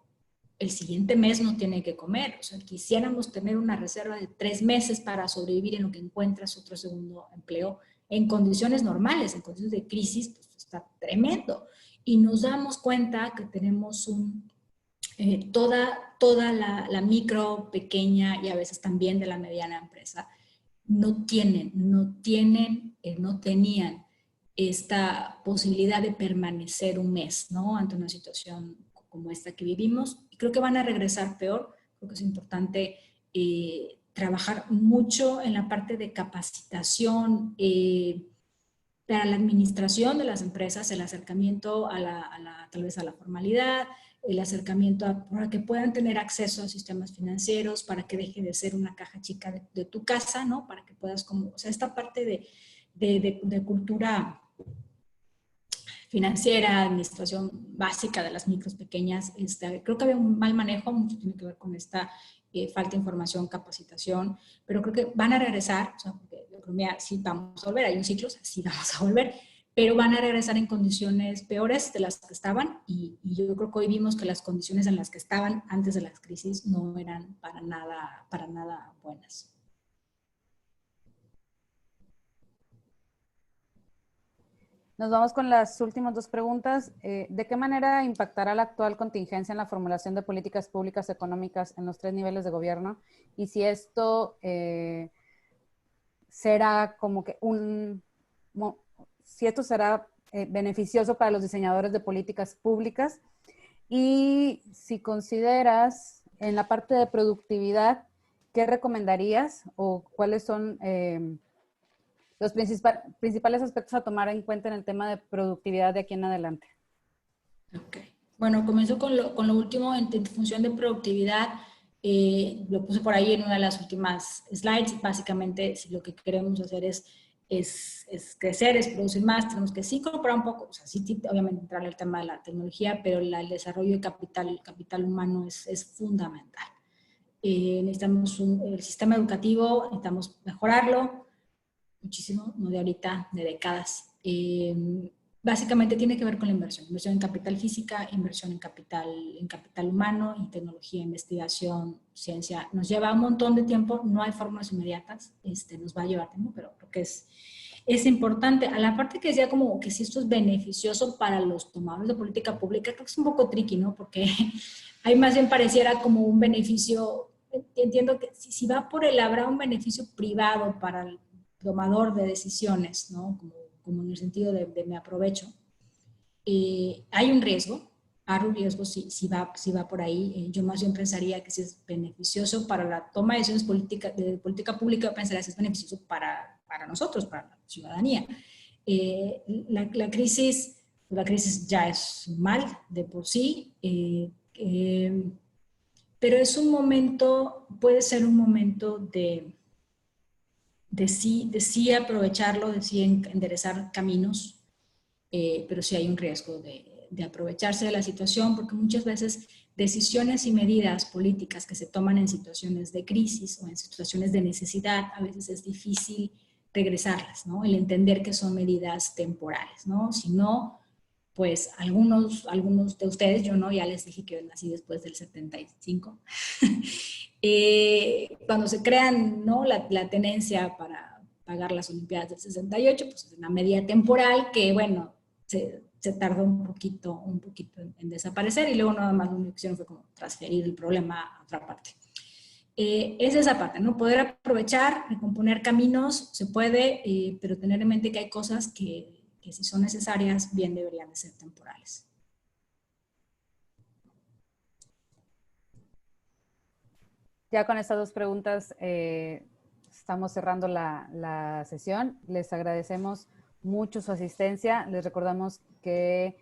el siguiente mes no tiene que comer. O sea, quisiéramos tener una reserva de 3 meses para sobrevivir en lo que encuentras otro segundo empleo. En condiciones normales, en condiciones de crisis, pues está tremendo. Y nos damos cuenta que tenemos toda la micro, pequeña y a veces también de la mediana empresa no tenían esta posibilidad de permanecer un mes, ¿no? Ante una situación como esta que vivimos. Y creo que van a regresar peor. Creo que es importante trabajar mucho en la parte de capacitación para la administración de las empresas, el acercamiento tal vez a la formalidad, el acercamiento para que puedan tener acceso a sistemas financieros, para que deje de ser una caja chica de tu casa, ¿no? Para que puedas o sea, esta parte de cultura financiera, administración básica de las micros pequeñas, creo que había un mal manejo, mucho tiene que ver con esta falta de información, capacitación, pero creo que van a regresar, o sea, porque la economía sí vamos a volver, hay un ciclo, o sea, sí vamos a volver, pero van a regresar en condiciones peores de las que estaban y yo creo que hoy vimos que las condiciones en las que estaban antes de las crisis no eran para nada buenas. Nos vamos con las últimas dos preguntas. ¿De qué manera impactará la actual contingencia en la formulación de políticas públicas económicas en los 3 niveles de gobierno? Y si esto será como que si esto será beneficioso para los diseñadores de políticas públicas, y si consideras en la parte de productividad, ¿qué recomendarías o cuáles son los principales aspectos a tomar en cuenta en el tema de productividad de aquí en adelante? Ok. Bueno, comienzo con lo último en función de productividad. Lo puse por ahí en una de las últimas slides. Básicamente, si lo que queremos hacer es crecer, es producir más, tenemos que sí incorporar un poco, o sea, sí, obviamente entrar al tema de la tecnología, pero el desarrollo de capital humano es fundamental. Necesitamos el sistema educativo, necesitamos mejorarlo muchísimo, no de ahorita, de décadas. Básicamente tiene que ver con la inversión en capital física, inversión en capital humano y tecnología, investigación, ciencia. Nos lleva un montón de tiempo, no hay fórmulas inmediatas, nos va a llevar tiempo, pero creo que es importante. A la parte que decía como que si esto es beneficioso para los tomadores de política pública, creo que es un poco tricky, ¿no? Porque ahí más bien pareciera como un beneficio, entiendo que si va por él, habrá un beneficio privado para el tomador de decisiones, ¿no? Como en el sentido de me aprovecho. Hay un riesgo si va por ahí. Yo más bien pensaría que si es beneficioso para la toma de decisiones de política pública, pensaría que es beneficioso para nosotros, para la ciudadanía. La crisis ya es mal de por sí, pero es un momento, puede ser un momento de sí aprovecharlo, de sí enderezar caminos, pero sí hay un riesgo de aprovecharse de la situación, porque muchas veces decisiones y medidas políticas que se toman en situaciones de crisis o en situaciones de necesidad, a veces es difícil regresarlas, ¿no? El entender que son medidas temporales, ¿no? Si no, pues algunos de ustedes, yo no, ya les dije que nací después del 75, cuando se crean, ¿no? la tenencia para pagar las Olimpiadas del 68, pues es una medida temporal que, bueno, se tardó un poquito en desaparecer, y luego nada más la única opción fue como transferir el problema a otra parte. Es esa parte, ¿no? Poder aprovechar, recomponer caminos, se puede, pero tener en mente que hay cosas que si son necesarias, bien deberían de ser temporales. Ya con estas dos preguntas estamos cerrando la sesión. Les agradecemos mucho su asistencia. Les recordamos que,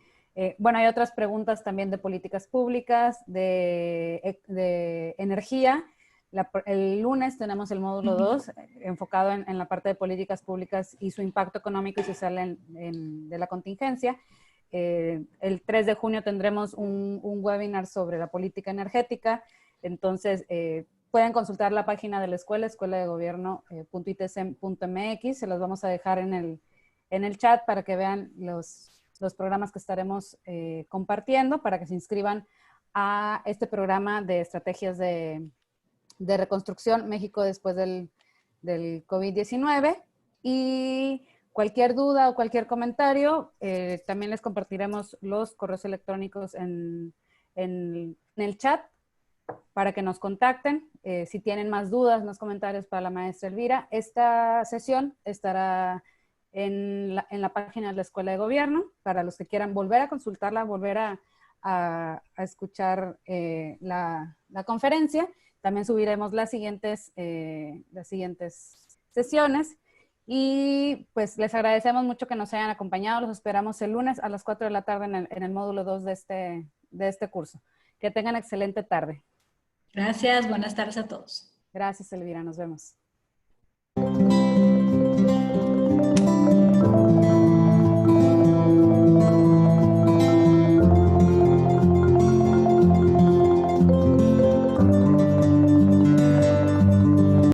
bueno, hay otras preguntas también de políticas públicas, de energía. El lunes tenemos el módulo 2 enfocado en la parte de políticas públicas y su impacto económico y social de la contingencia. El 3 de junio tendremos un webinar sobre la política energética. Entonces, pueden consultar la página de la escuela de gobierno.itcem.mx. Se los vamos a dejar en el chat para que vean los programas que estaremos compartiendo, para que se inscriban a este programa de estrategias de reconstrucción México después del COVID-19. Y cualquier duda o cualquier comentario, también les compartiremos los correos electrónicos en el chat para que nos contacten. Si tienen más dudas, más comentarios para la maestra Elvira, esta sesión estará en la página de la Escuela de Gobierno, para los que quieran volver a consultarla, volver a escuchar la conferencia. También subiremos las siguientes sesiones. Y pues les agradecemos mucho que nos hayan acompañado. Los esperamos el lunes a las 4 de la tarde en el módulo 2 de este curso. Que tengan excelente tarde. Gracias, buenas tardes a todos. Gracias, Elvira, nos vemos.